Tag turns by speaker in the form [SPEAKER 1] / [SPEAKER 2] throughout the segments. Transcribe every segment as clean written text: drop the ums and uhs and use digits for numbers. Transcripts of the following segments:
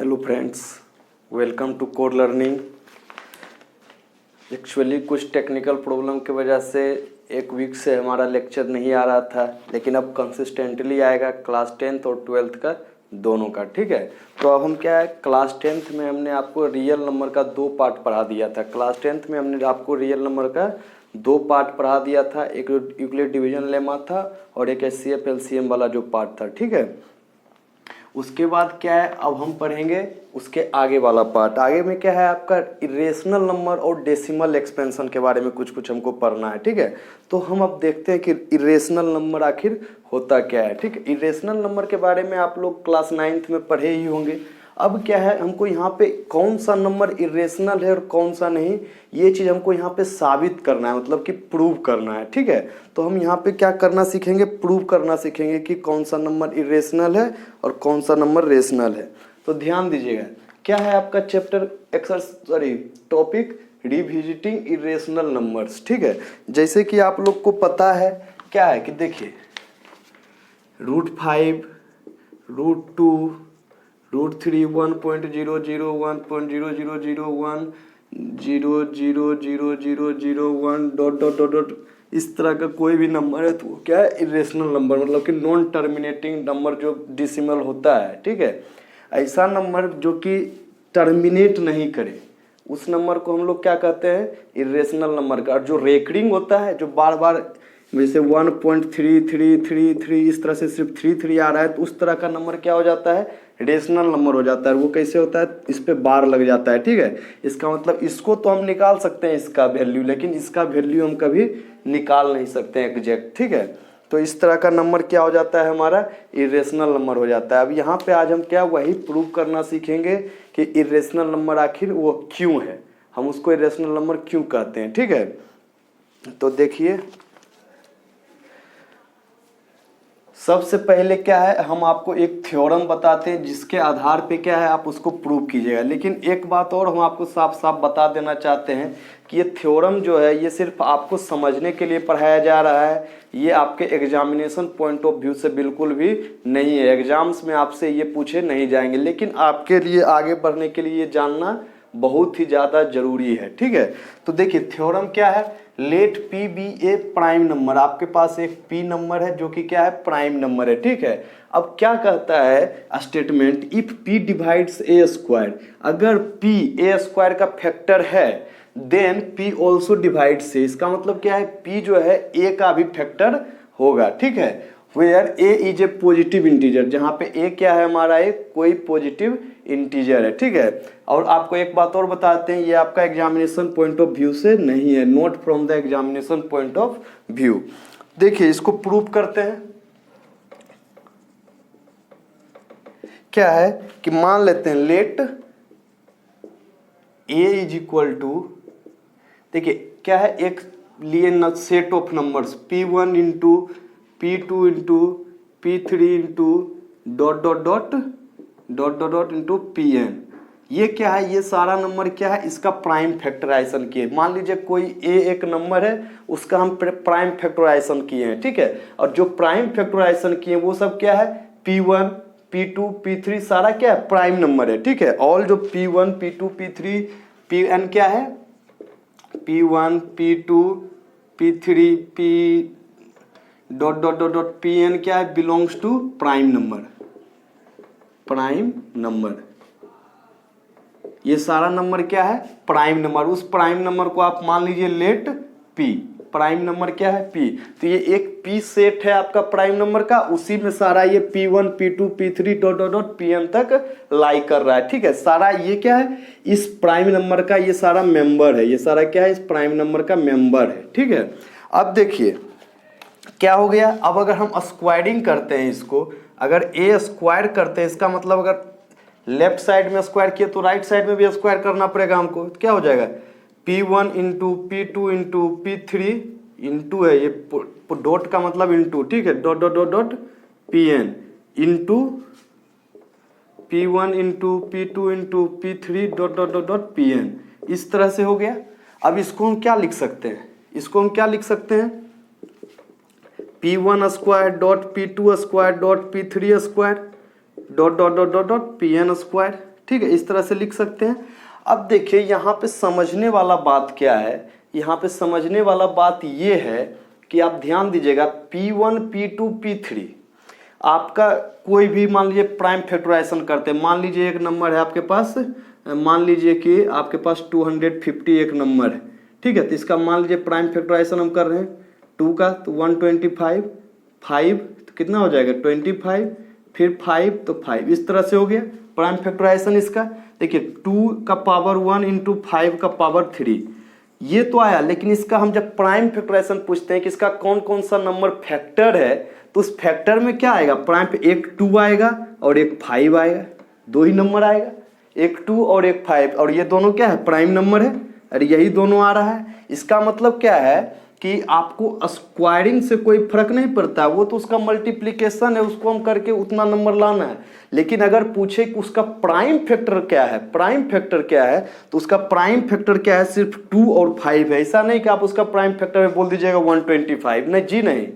[SPEAKER 1] Hello friends, welcome to core learning. Actually कुछ technical problem की वजह से एक वीक से हमारा लेक्चर नहीं आ रहा था, लेकिन अब कंसिस्टेंटली आएगा क्लास 10th और 12th का दोनों का। ठीक है, तो अब हम क्या है, क्लास 10th में हमने आपको रियल नंबर का 2 पार्ट पढ़ा दिया था। क्लास 10th में हमने आपको रियल नंबर का 2 पार्ट पढ़ा दिया था, एक यूक्लिड डिवीजन लेमा था और एक HCF LCM वाला जो पार्ट था। ठीक है, उसके बाद क्या है, अब हम पढ़ेंगे उसके आगे वाला पार्ट। आगे में क्या है आपका इरेशनल नंबर और डेसिमल एक्सपेंशन के बारे में कुछ हमको पढ़ना है। ठीक है, तो हम अब देखते हैं कि इरेशनल नंबर आखिर होता क्या है। ठीक है, इरेशनल नंबर के बारे में आप लोग क्लास 9th में पढ़े ही होंगे। अब क्या है, हमको यहाँ पे कौन सा नंबर इरेशनल है और कौन सा नहीं, ये चीज़ हमको यहाँ पे साबित करना है, मतलब कि प्रूव करना है। ठीक है, तो हम यहाँ पे क्या करना सीखेंगे, प्रूव करना सीखेंगे कि कौन सा नंबर इरेशनल है और कौन सा नंबर रेशनल है। तो ध्यान दीजिएगा, क्या है आपका chapter topic revisiting irrational numbers. ठीक है, जैसे कि आप लोग को पता है क्या है कि देखिए √5, √2, √3, 1.001, 0.0001, 0.00001 डॉट इस तरह का कोई भी नंबर है तो वो क्या है, इरेशनल नंबर, मतलब कि नॉन टर्मिनेटिंग नंबर जो डिसिमल होता है। ठीक है, ऐसा नंबर जो कि टर्मिनेट नहीं करे उस नंबर को हम लोग क्या कहते हैं, इरेशनल नंबर का। और जो रेकरिंग होता है, जो बार बार जैसे 1.3333 इस तरह से सिर्फ 33 आ रहा है, तो उस तरह का नंबर क्या हो जाता है, रेशनल नंबर हो जाता है। वो कैसे होता है, इस पे बार लग जाता है। ठीक है, इसका मतलब इसको तो हम निकाल सकते हैं इसका वैल्यू, लेकिन इसका वैल्यू हम कभी निकाल नहीं सकते हैं एग्जैक्ट। ठीक है, तो इस तरह का नंबर क्या हो जाता है, हमारा इरेशनल नंबर हो जाता है। अब यहाँ पे आज हम क्या वही प्रूव करना सीखेंगे कि इरेशनल नंबर आखिर वो क्यों है, हम उसको इरेशनल नंबर क्यों कहते हैं। ठीक है, तो देखिए सबसे पहले क्या है, हम आपको एक थ्योरम बताते हैं जिसके आधार पे क्या है आप उसको प्रूव कीजिएगा। लेकिन एक बात और हम आपको साफ साफ बता देना चाहते हैं कि ये थ्योरम जो है ये सिर्फ आपको समझने के लिए पढ़ाया जा रहा है, ये आपके एग्जामिनेशन पॉइंट ऑफ व्यू से बिल्कुल भी नहीं है। एग्जाम्स में आपसे ये पूछे नहीं जाएंगे, लेकिन आपके लिए आगे बढ़ने के लिए ये जानना बहुत ही ज़्यादा जरूरी है। ठीक है, तो देखिए थ्योरम क्या है, लेट P बी ए प्राइम नंबर। आपके पास एक P नंबर है जो कि क्या है, प्राइम नंबर है। ठीक है, अब क्या कहता है statement, if P divides A square, अगर P ए स्क्वायर का फैक्टर है देन P ऑल्सो डिवाइड्स ए। इसका मतलब क्या है, P जो है A का भी फैक्टर होगा। ठीक है, where A is a positive integer, जहाँ पे A क्या है हमारा, एक कोई पॉजिटिव इंटीजर है। ठीक है, और आपको एक बात और बताते हैं, ये आपका एग्जामिनेशन पॉइंट ऑफ व्यू से नहीं है, not from the examination point of view. देखिए इसको प्रूव करते हैं। क्या है कि मान लेते हैं let A is equal to, देखिए क्या है, एक लिए न set of numbers P1 into P2 into P3 into dot dot dot dot dot dot into Pn। ये क्या है, ये सारा नंबर क्या है, इसका प्राइम फैक्टराइजेशन किए। मान लीजिए कोई A एक नंबर है, उसका हम प्राइम फैक्टराइजेशन किए हैं। ठीक है, और जो प्राइम फैक्टराइजेशन किए वो सब क्या है, P1 P2 P3 सारा क्या है, प्राइम नंबर है। ठीक है, ऑल जो P1 P2 P3 Pn क्या है, P1 P2 P3 P dot dot dot dot Pn क्या है, belongs to prime number. Prime number, ये सारा नंबर क्या है, प्राइम नंबर। उस प्राइम नंबर को आप मान लीजिए लेट P, प्राइम नंबर क्या है P। तो ये एक P सेट है आपका प्राइम नंबर का, उसी में सारा ये P1 P2 P3 dot dot dot Pn तक लाई कर रहा है। ठीक है, सारा ये क्या है, इस प्राइम नंबर का ये सारा मेंबर है, ये सारा क्या है, इस प्राइम नंबर का मेंबर है। ठीक है, अब देखिए क्या हो गया, अब अगर हम स्क्वायरिंग करते हैं इसको, अगर A स्क्वायर करते हैं, इसका मतलब अगर लेफ्ट साइड में स्क्वायर किए तो राइट साइड में भी स्क्वायर करना पड़ेगा हमको। तो क्या हो जाएगा, P1 into P2 into P3 into है, ये डॉट का मतलब इंटू, ठीक है, dot dot dot dot Pn into P1 into P2 into P3 dot dot dot dot Pn। इस तरह से हो गया। अब इसको हम क्या लिख सकते हैं, इसको हम क्या लिख सकते हैं, P1 square dot P2 square dot P3 square dot dot dot dot dot Pn square. ठीक है, इस तरह से लिख सकते हैं। अब देखिए यहाँ पे समझने वाला बात क्या है, यहाँ पे समझने वाला बात ये है कि आप ध्यान दीजिएगा P1 P2 P3 आपका कोई भी मान लीजिए प्राइम फैक्टराइजेशन करते हैं, मान लीजिए एक नंबर है आपके पास, मान लीजिए कि आपके पास 250 एक नंबर है, ठीक है, तो इसका मान लीजिए प्राइम फैक्टराइजेशन हम कर रहे हैं 2 का, तो 125, 5 तो कितना हो जाएगा 25, फिर 5 तो 5, इस तरह से हो गया प्राइम फैक्टराइजेशन इसका। देखिए 2 का पावर 1 इंटू 5 का पावर 3 ये तो आया, लेकिन इसका हम जब प्राइम फैक्टराइजेशन पूछते हैं कि इसका कौन कौन सा नंबर फैक्टर है, तो उस फैक्टर में क्या आएगा, प्राइम पे एक 2 आएगा और एक 5 आएगा, दो ही नंबर आएगा, एक 2 और एक 5, और ये दोनों क्या है प्राइम नंबर है, और यही दोनों आ रहा है। इसका मतलब क्या है कि आपको स्क्वायरिंग से कोई फर्क नहीं पड़ता, वो तो उसका मल्टीप्लिकेशन है, उसको हम करके उतना नंबर लाना है। लेकिन अगर पूछे कि उसका प्राइम फैक्टर क्या है, प्राइम फैक्टर क्या है, तो उसका प्राइम फैक्टर क्या है, सिर्फ 2 और 5 है। ऐसा नहीं कि आप उसका प्राइम फैक्टर बोल दीजिएगा 125, नहीं जी नहीं,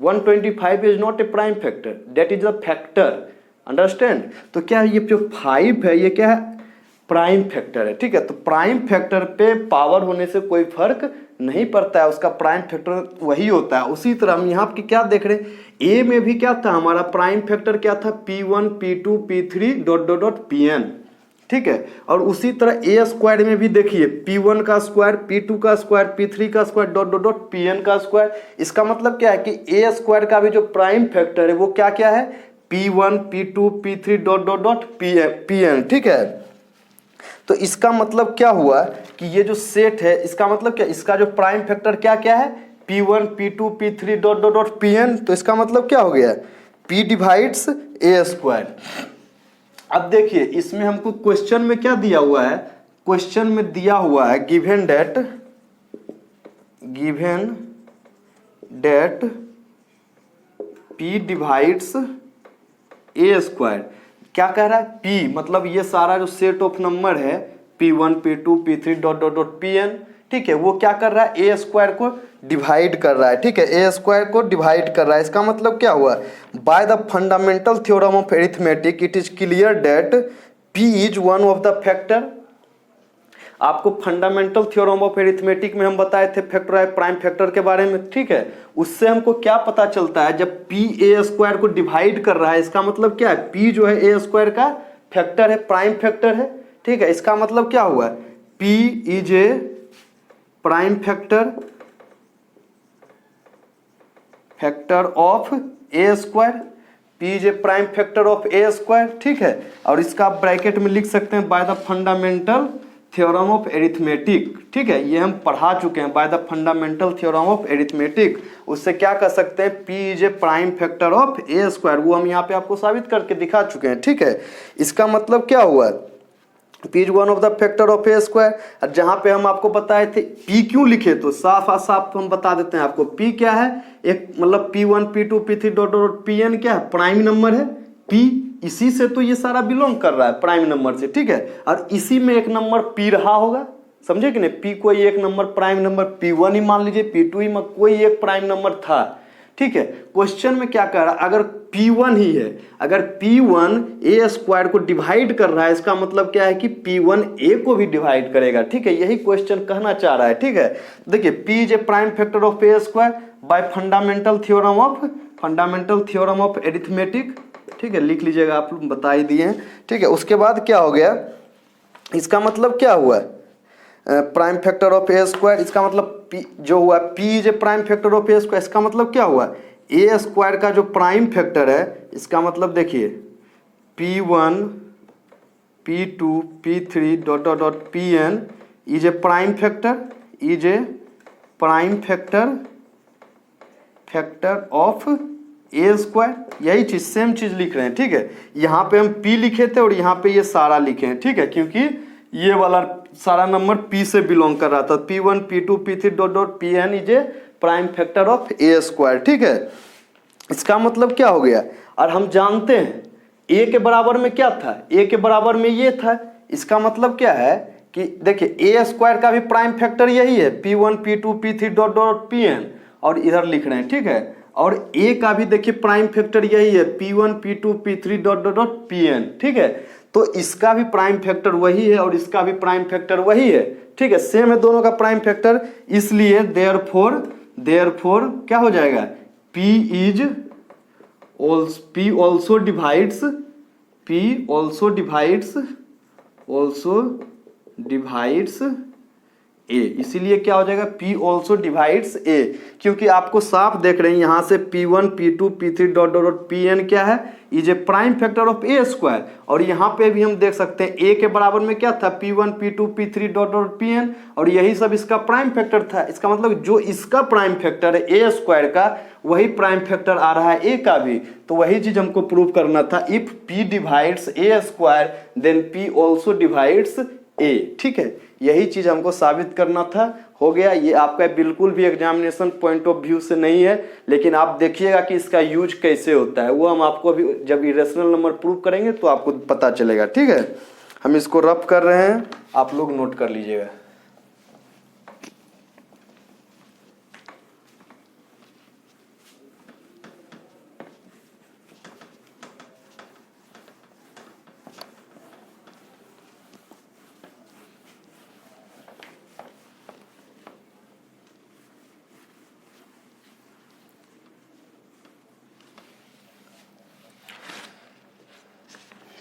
[SPEAKER 1] 125 is not a prime factor, that is a factor, understand. तो क्या है, ये जो 5 है ये क्या है, प्राइम फैक्टर है, ठीक है। तो प्राइम फैक्टर पे पावर होने से कोई फर्क नहीं पड़ता है, उसका प्राइम फैक्टर वही होता है। उसी तरह हम यहाँ पे क्या देख रहे हैं, ए में भी क्या था, हमारा प्राइम फैक्टर क्या था, P1 P2 P3 dot dot dot Pn, ठीक है। और उसी तरह ए स्क्वायर में भी देखिए P1 का स्क्वायर, P2 का स्क्वायर, P3 का square dot dot dot Pn का स्क्वायर। इसका मतलब क्या है कि ए स्क्वायर का भी जो प्राइम फैक्टर है वो क्या क्या है, P1 P2 P3 dot dot dot Pn, ठीक है। तो इसका मतलब क्या हुआ कि ये जो सेट है, इसका मतलब क्या, इसका जो प्राइम फैक्टर क्या क्या है, P1 P2 P3 dot dot dot Pn। तो इसका मतलब क्या हो गया, P डिवाइड्स ए स्क्वायर। अब देखिए इसमें हमको क्वेश्चन में क्या दिया हुआ है, क्वेश्चन में दिया हुआ है गिवन डेट P डिवाइड्स ए स्क्वायर। क्या कह रहा है, P मतलब ये सारा जो सेट ऑफ नंबर है P1 P2 P3 dot dot dot Pn, ठीक है, वो क्या कर रहा है, ए स्क्वायर को डिवाइड कर रहा है, ठीक है, ए स्क्वायर को डिवाइड कर रहा है। इसका मतलब क्या हुआ, by the fundamental theorem of arithmetic it is clear that P is one of the factor. आपको फंडामेंटल थ्योरम ऑफ अरिथमेटिक में हम बताए थे फैक्टर प्राइम फैक्टर के बारे में, ठीक है। उससे हमको क्या पता चलता है, जब P ए स्क्वायर को डिवाइड कर रहा है, इसका मतलब क्या है, P जो है ए स्क्वायर का फैक्टर है, प्राइम फैक्टर है, ठीक है। इसका मतलब क्या हुआ, P is a prime factor of A square, P is a prime factor of A square, ठीक है। और इसका आप ब्रैकेट में लिख सकते हैं bye the fundamental theorem of arithmetic, ठीक है, ये हम पढ़ा चुके हैं, bye the fundamental theorem of arithmetic. उससे क्या कर सकते हैं, P is a prime factor of A square, वो हम यहाँ पे आपको साबित करके दिखा चुके हैं, ठीक है। इसका मतलब क्या हुआ, P is one of the factor of A square. जहाँ पे हम आपको बताए थे P क्यों लिखे, तो साफ हम बता देते हैं आपको, P क्या है, एक मतलब P1 P2 P3 dot dot Pn क्या है, प्राइम नंबर है, P इसी से तो ये सारा बिलोंग कर रहा है, प्राइम नंबर से, ठीक है। और इसी में एक नंबर P रहा होगा, समझे कि नहीं, P कोई एक नंबर प्राइम नंबर P1 ही मान लीजिए, P2 ही कोई एक प्राइम नंबर था, ठीक है। क्वेश्चन में क्या कह रहा है, अगर P1 ही है, अगर P1 ए स्क्वायर को डिवाइड कर रहा है, इसका मतलब क्या है कि P1 ए को भी डिवाइड करेगा, ठीक है, यही क्वेश्चन कहना चाह रहा है, ठीक है। देखिए P is a prime factor of A square by fundamental theorem of arithmetic, ठीक है, लिख लीजिएगा, आप लोग बता ही दिए हैं, ठीक है। उसके बाद क्या हो गया, इसका मतलब क्या हुआ, prime factor of A square, इसका मतलब P जो हुआ, P is a prime factor of A square, इसका मतलब क्या हुआ, ए स्क्वायर का जो प्राइम फैक्टर है, इसका मतलब देखिए P1 P2 P3 dot dot dot Pn is a prime factor of A square, यही चीज सेम चीज लिख रहे हैं, ठीक है। यहाँ पे हम P लिखे थे और यहाँ पे ये सारा लिखे हैं, ठीक है, क्योंकि ये वाला सारा नंबर P से बिलोंग कर रहा था, P1 P2 P3 dot dot Pn is a prime factor of A square, ठीक है। इसका मतलब क्या हो गया, और हम जानते हैं a के बराबर में क्या था, a के बराबर में ये था। इसका मतलब क्या है कि देखिए ए स्क्वायर का भी प्राइम फैक्टर यही है, P1 P2 P3 dot dot Pn, और इधर लिख रहे हैं, ठीक है। और a का भी देखिए प्राइम फैक्टर यही है, P1 P2 P3 dot dot dot Pn, ठीक है। तो इसका भी प्राइम फैक्टर वही है और इसका भी प्राइम फैक्टर वही है, ठीक है, सेम है दोनों का प्राइम फैक्टर, इसलिए देयरफॉर क्या हो जाएगा, P also divides A, इसीलिए क्या हो जाएगा, P also divides A, क्योंकि आपको साफ देख रहे हैं यहां से P1 P2 P3 dot dot dot Pn क्या है, is a prime factor of A square, और यहाँ पे भी हम देख सकते हैं A के बराबर में क्या था, P1 P2 P3 dot dot Pn, और यही सब इसका प्राइम फैक्टर था। इसका मतलब जो इसका प्राइम फैक्टर है A स्क्वायर का, वही प्राइम फैक्टर आ रहा है A का भी, तो वही चीज हमको प्रूव करना था। If P divides A square then P also divides A, ठीक है, यही चीज हमको साबित करना था। हो गया, ये आपका बिल्कुल भी एग्जामिनेशन पॉइंट ऑफ व्यू से नहीं है, लेकिन आप देखिएगा कि इसका यूज कैसे होता है, वो हम आपको अभी जब इरेशनल नंबर प्रूव करेंगे तो आपको पता चलेगा, ठीक है। हम इसको रफ कर रहे हैं, आप लोग नोट कर लीजिएगा।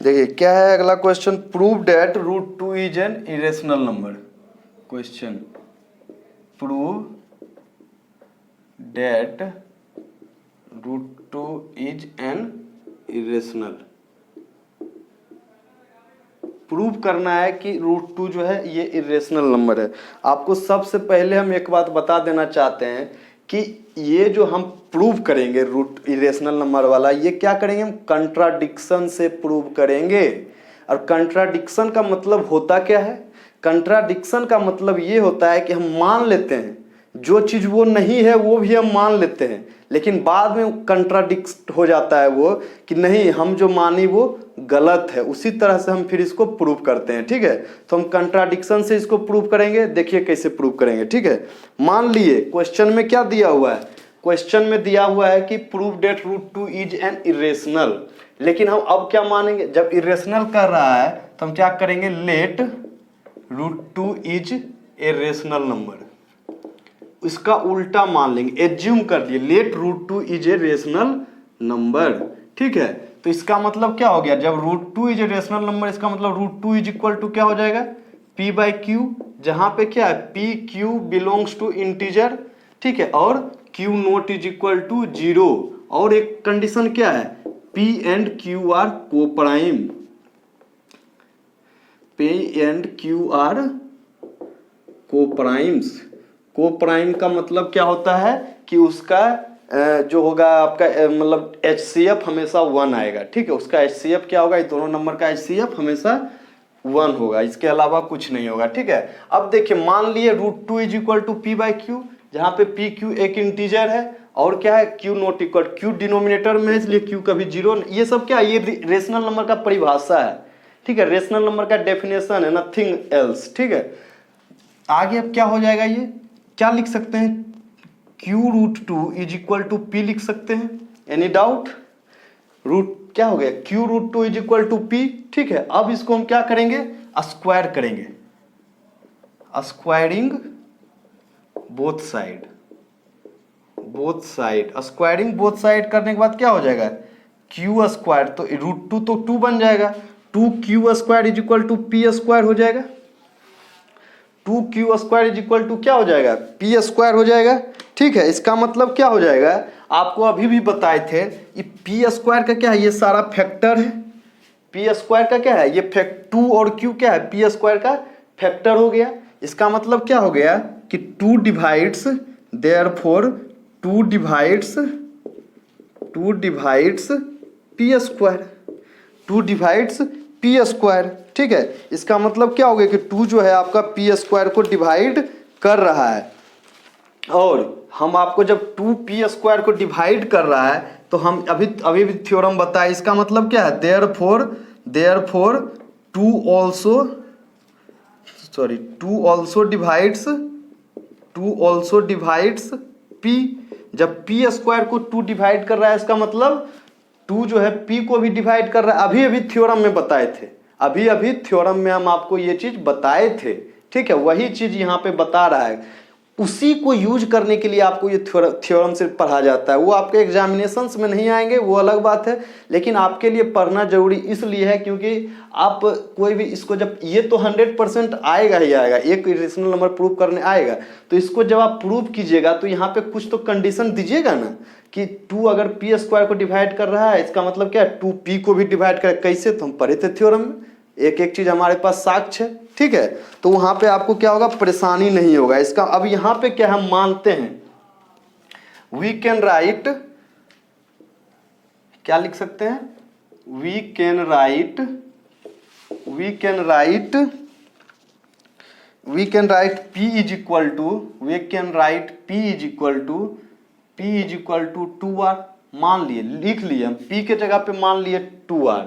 [SPEAKER 1] देखिए क्या है अगला question, prove that √2 is an irrational number. Question, prove that √2 is an irrational. Prove करना है कि √2 जो है ये इरेशनल नंबर है। आपको सबसे पहले हम एक बात बता देना चाहते हैं कि ये जो हम प्रूव करेंगे रूट इरेशनल नंबर वाला, ये क्या करेंगे, हम कंट्राडिक्शन से प्रूव करेंगे। और कंट्राडिक्शन का मतलब होता क्या है, कंट्राडिक्शन का मतलब ये होता है कि हम मान लेते हैं जो चीज़ वो नहीं है वो भी हम मान लेते हैं, लेकिन बाद में कंट्राडिक्ट हो जाता है वो कि नहीं हम जो मानी वो गलत है। उसी तरह से हम फिर इसको प्रूव करते हैं, ठीक है। तो हम कंट्राडिक्शन से इसको प्रूव करेंगे, देखिए कैसे प्रूव करेंगे, ठीक है। मान लिए क्वेश्चन में क्या दिया हुआ है, क्वेश्चन में दिया हुआ है कि prove that √2 is an irrational, लेकिन हम अब क्या मानेंगे, जब इरेशनल कर रहा है तो हम क्या करेंगे, let √2 is a rational number, इसका उल्टा मान लेंगे, एज्यूम कर दिए let √2 is a rational number, ठीक है। तो इसका मतलब क्या हो गया, जब √2 इज ए रेशनल नंबर, इसका मतलब √2 इज इक्वल टू क्या हो जाएगा, P/Q, जहां पे क्या है PQ बिलोंग्स टू इंटीजर, ठीक है, और Q not is equal to 0, और एक कंडीशन क्या है, P and Q are coprime, P and Q are coprimes. Coprime का मतलब क्या होता है कि उसका जो होगा आपका मतलब HCF हमेशा 1 आएगा, ठीक है, उसका HCF क्या होगा, इस दोनों नंबर का HCF हमेशा 1 होगा, इसके अलावा कुछ नहीं होगा, ठीक है। अब देखिए मान लिए √2 इज इक्वल टू P/Q, जहाँ पे PQ एक इंटीजर है और क्या है Q not equal, Q denominator में है इसलिए Q कभी 0, ये सब क्या, ये रेशनल नंबर का परिभाषा है, ठीक है, रेशनल नंबर का डेफिनेशन है, नथिंग एल्स, ठीक है। आगे अब क्या हो जाएगा, ये क्या लिख सकते हैं, Q√2 is equal to P लिख सकते हैं, एनी डाउट, रूट क्या हो गया, Q√2 is equal to P, ठीक है। अब इसको हम क्या करेंगे, स्क्वायर करेंगे, squaring both side, squaring both side करने के बाद क्या हो जाएगा, Q स्क्वायर, तो √2 तो 2 बन जाएगा, 2Q square is equal to P square हो जाएगा, 2Q square is equal to क्या हो जाएगा, P स्क्वायर हो जाएगा, ठीक है। इसका मतलब क्या हो जाएगा, आपको अभी भी बताए थे ये P स्क्वायर का क्या है, ये सारा फैक्टर है, P स्क्वायर का क्या है, ये 2 और Q क्या है, P स्क्वायर का फैक्टर हो गया। इसका मतलब क्या हो गया कि 2 divides, therefore 2 divides P square, 2 divides P square, ठीक है। इसका मतलब क्या हो गया कि 2 जो है आपका P स्क्वायर को डिवाइड कर रहा है, और हम आपको जब 2P स्क्वायर को डिवाइड कर रहा है तो हम अभी भी थ्योरम बताए, इसका मतलब क्या है, देयरफॉर 2 ऑल्सो डिवाइड्स P, जब P स्क्वायर को 2 डिवाइड कर रहा है इसका मतलब 2 जो है P को भी डिवाइड कर रहा है, अभी थ्योरम में बताए थे, अभी अभी थ्योरम में हम आपको ये चीज बताए थे, ठीक है, वही चीज यहाँ पे बता रहा है। उसी को यूज करने के लिए आपको ये थ्योरम से पढ़ा जाता है। वो आपके एग्जामिनेशंस में नहीं आएंगे, वो अलग बात है, लेकिन आपके लिए पढ़ना जरूरी इसलिए है क्योंकि आप कोई भी इसको जब, ये तो 100% आएगा ही आएगा, एक इरेशनल नंबर प्रूव करने आएगा, तो इसको जब आप प्रूव कीजिएगा तो यहाँ पे कुछ तो कंडीशन दीजिएगा ना कि 2 अगर पी स्क्वायर को डिवाइड कर रहा है, इसका मतलब क्या है 2p को भी डिवाइड करे। कैसे, तो हम पढ़े थे थ्योरम में, एक एक चीज हमारे पास साक्ष्य है, ठीक है। तो वहां पे आपको क्या होगा, परेशानी नहीं होगा इसका। अब यहां पे क्या हम मानते हैं, वी कैन राइट, क्या लिख सकते हैं, we can write p is equal to, we can write p is equal to 2r। मान लिए, लिख लिए हम, p के जगह पे मान लिए 2r,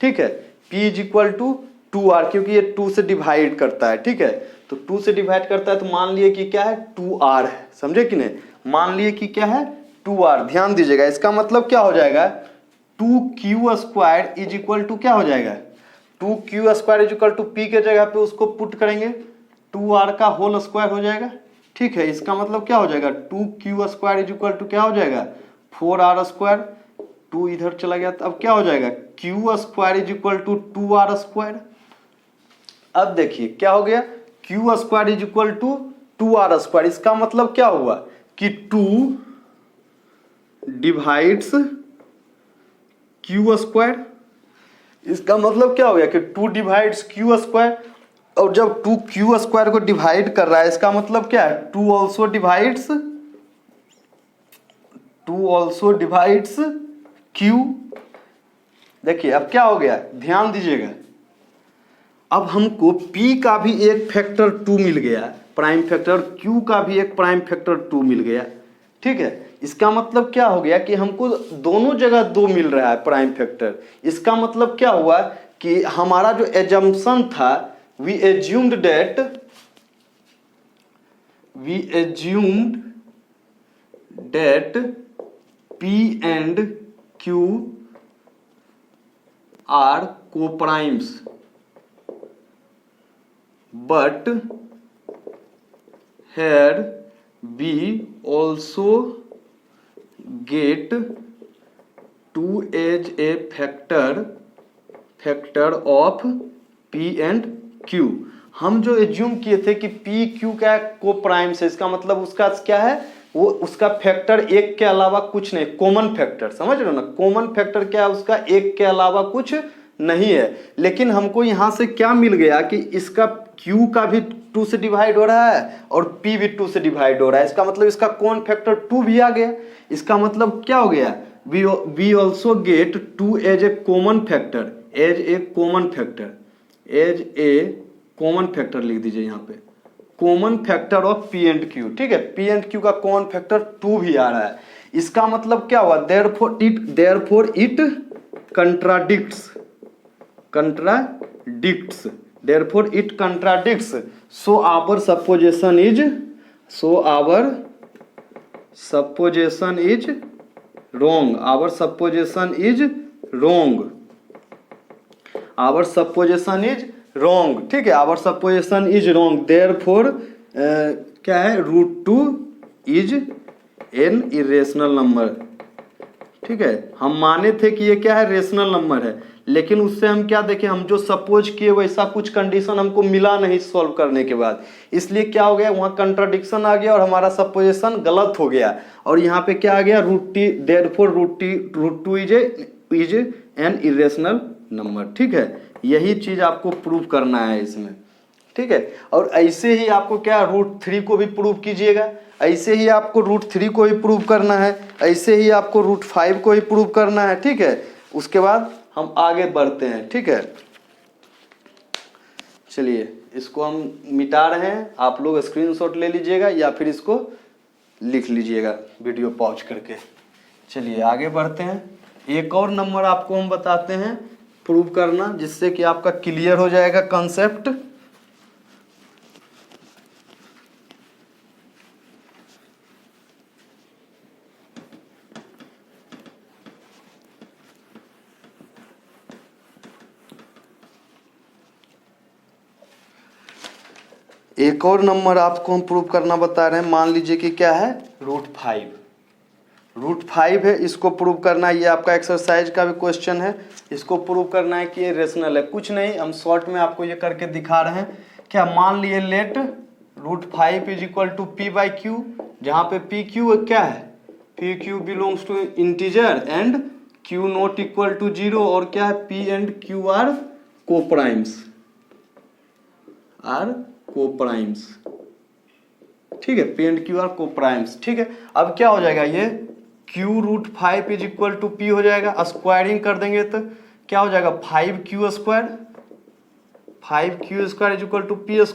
[SPEAKER 1] ठीक है। p is equal to 2r, क्योंकि ये 2 से डिवाइड करता है, ठीक है। तो 2 से डिवाइड करता है तो मान लिए कि क्या है, 2r है, समझे कि नहीं। मान लिए कि क्या है, 2r। ध्यान दीजिएगा, इसका मतलब क्या हो जाएगा, 2q square is equal to क्या हो जाएगा, 2q square is equal to p के जगह पे उसको पुट करेंगे, 2r का होल स्क्वायर हो जाएगा, ठीक है। इसका मतलब क्या हो जाएगा, 2q square is equal to क्या हो जाएगा, 4r स्क्वायर। 2 इधर चला गया, तो अब क्या हो जाएगा, q square is equal to 2r square. अब देखिए क्या हो गया, q square is equal to 2r square. इसका मतलब क्या हुआ कि 2 डिवाइड्स q स्क्वायर। इसका मतलब क्या हो गया कि 2 डिवाइड्स q स्क्वायर, और जब 2q स्क्वायर को डिवाइड कर रहा है, इसका मतलब क्या है, 2 ऑल्सो डिवाइड्स q। देखिए अब क्या हो गया, ध्यान दीजिएगा, अब हमको p का भी एक फैक्टर 2 मिल गया प्राइम फैक्टर, q का भी एक प्राइम फैक्टर 2 मिल गया, ठीक है। इसका मतलब क्या हो गया कि हमको दोनों जगह 2 मिल रहा है प्राइम फैक्टर। इसका मतलब क्या हुआ कि हमारा जो एजम्पशन था, we assumed that p and q are coprimes, but here we also get 2 as a factor of p and q। हम जो एज्यूम किए थे कि p q का को प्राइम से, इसका मतलब उसका क्या है, वो उसका फैक्टर एक के अलावा कुछ नहीं, कॉमन फैक्टर, समझ रहे हो ना, कॉमन फैक्टर क्या है उसका, एक के अलावा कुछ नहीं है। लेकिन हमको यहां से क्या मिल गया कि इसका q का भी 2 से डिवाइड हो रहा है और p भी 2 से डिवाइड हो रहा है। इसका मतलब इसका कॉमन फैक्टर 2 भी आ गया। इसका मतलब क्या हो गया, we also get 2 as a common factor, common factor लिख दीजिए यहाँ पे, common factor of p and q, ठीक है। पी एंड क्यू का कॉमन फैक्टर 2 भी आ रहा है। इसका मतलब क्या हुआ, therefore it contradicts, therefore it contradicts, so our supposition is wrong, our supposition is wrong, ठीक है, our supposition is wrong, therefore क्या है, √2 is an irrational number, ठीक है। हम माने थे कि ये क्या है, रेशनल नंबर है, लेकिन उससे हम क्या देखें, हम जो सपोज किए वैसा कुछ कंडीशन हमको मिला नहीं सॉल्व करने के बाद, इसलिए क्या हो गया, वहाँ कंट्राडिक्शन आ गया और हमारा सपोजिशन गलत हो गया। और यहाँ पे क्या आ गया, √2 इज एन इरेशनल नंबर, ठीक है। यही चीज आपको प्रूव करना है इसमें, ठीक है। और ऐसे ही आपको क्या, √3 को भी प्रूव कीजिएगा, ऐसे ही आपको √3 को भी प्रूव करना है, ऐसे ही आपको √5 को भी प्रूव करना है, ठीक है। उसके बाद हम आगे बढ़ते हैं, ठीक है। चलिए इसको हम मिटा रहे हैं, आप लोग स्क्रीनशॉट ले लीजिएगा या फिर इसको लिख लीजिएगा वीडियो पॉज करके। चलिए आगे बढ़ते हैं, एक और नंबर आपको हम बताते हैं प्रूव करना, जिससे कि आपका क्लियर हो जाएगा कंसेप्ट। एक और नंबर आपको हम प्रूव करना बता रहे हैं। मान लीजिए कि क्या है, √5। √5 है, इसको प्रूव करना है। ये आपका एक्सरसाइज का भी क्वेश्चन है। इसको प्रूव करना है कि ये रेशनल है। कुछ नहीं, हम शॉर्ट में आपको ये करके दिखा रहे हैं। क्या, मान लिए late √5 is equal to p/q, जहाँ पे pq क्या है, pq belongs to integer and q not equal to 0, और क्या है, p and q are coprimes, ठीक है, p and q are coprimes. ठीक है, अब क्या हो जाएगा, ये q√5 is equal to p हो जाएगा। स्क्वायरिंग कर देंगे तो क्या हो जाएगा, 5q² is equal to p²।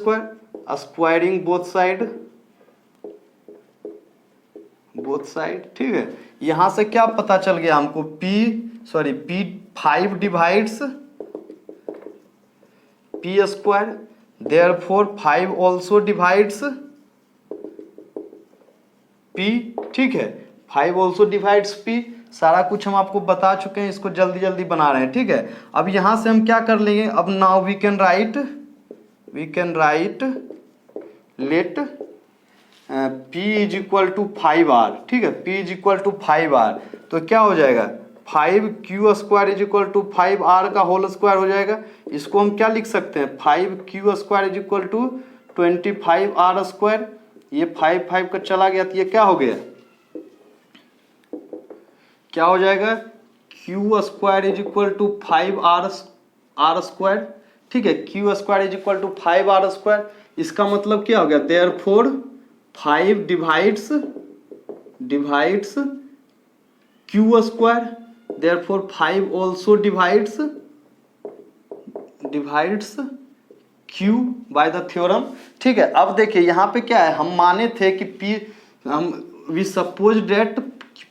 [SPEAKER 1] Squaring both side, ठीक है। यहां से क्या पता चल गया हमको, p5 divides p², therefore 5 also divides p, ठीक है, 5 ऑल्सो डिवाइड्स p। सारा कुछ हम आपको बता चुके हैं, इसको जल्दी जल्दी बना रहे हैं। ठीक है, अब यहां से हम क्या कर लेंगे, अब now we can write let p is equal to 5r, ठीक है, p is equal to 5r, तो क्या हो जाएगा, 5q² is equal to 5r का होल स्क्वायर हो जाएगा। इसको हम क्या लिख सकते हैं, 5q² is equal to 25r²। ये 5 का चला गया तो ये क्या हो गया, क्या हो जाएगा, q² is equal to 5r², ठीक है, q² is equal to 5r²। इसका मतलब क्या हो गया, therefore 5 divides q², therefore 5 also divides q by the theorem. ठीक है, अब देखिए यहाँ पे क्या है, हम माने थे कि we suppose that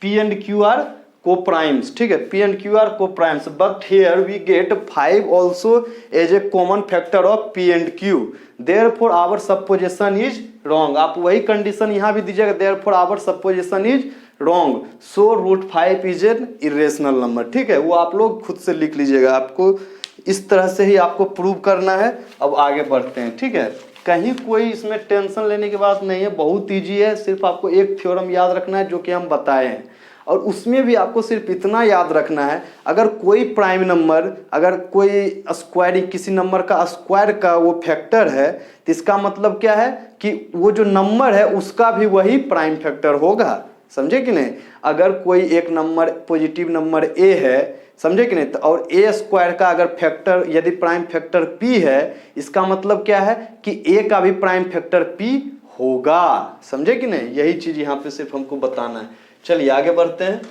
[SPEAKER 1] p and q are coprimes, ठीक है, p and q are coprimes, but here we get 5 also as a common factor of p and q, therefore our supposition is wrong. आप वही condition यहाँ भी दीजिएगा, therefore our supposition is wrong, so √5 is an irrational number. ठीक है, वो आप लोग खुद से लिख लीजिएगा, आपको इस तरह से ही आपको प्रूव करना है। अब आगे बढ़ते हैं। ठीक है, कहीं कोई इसमें टेंशन लेने की बात नहीं है, बहुत ईजी है। सिर्फ आपको एक थ्योरम याद रखना है जो कि हम बताए हैं, और उसमें भी आपको सिर्फ इतना याद रखना है, अगर कोई प्राइम नंबर, अगर कोई स्क्वायरिंग, किसी नंबर का स्क्वायर का वो फैक्टर है, तो इसका मतलब क्या है कि वो जो नंबर है उसका भी वही प्राइम फैक्टर होगा। समझे कि नहीं, अगर कोई एक नंबर पॉजिटिव नंबर a है, समझे कि नहीं, तो और a² का अगर फैक्टर, यदि प्राइम फैक्टर p है, इसका मतलब क्या है कि a का भी प्राइम फैक्टर p होगा। समझे कि नहीं, यही चीज यहाँ पे सिर्फ हमको बताना है। चलिए आगे बढ़ते हैं।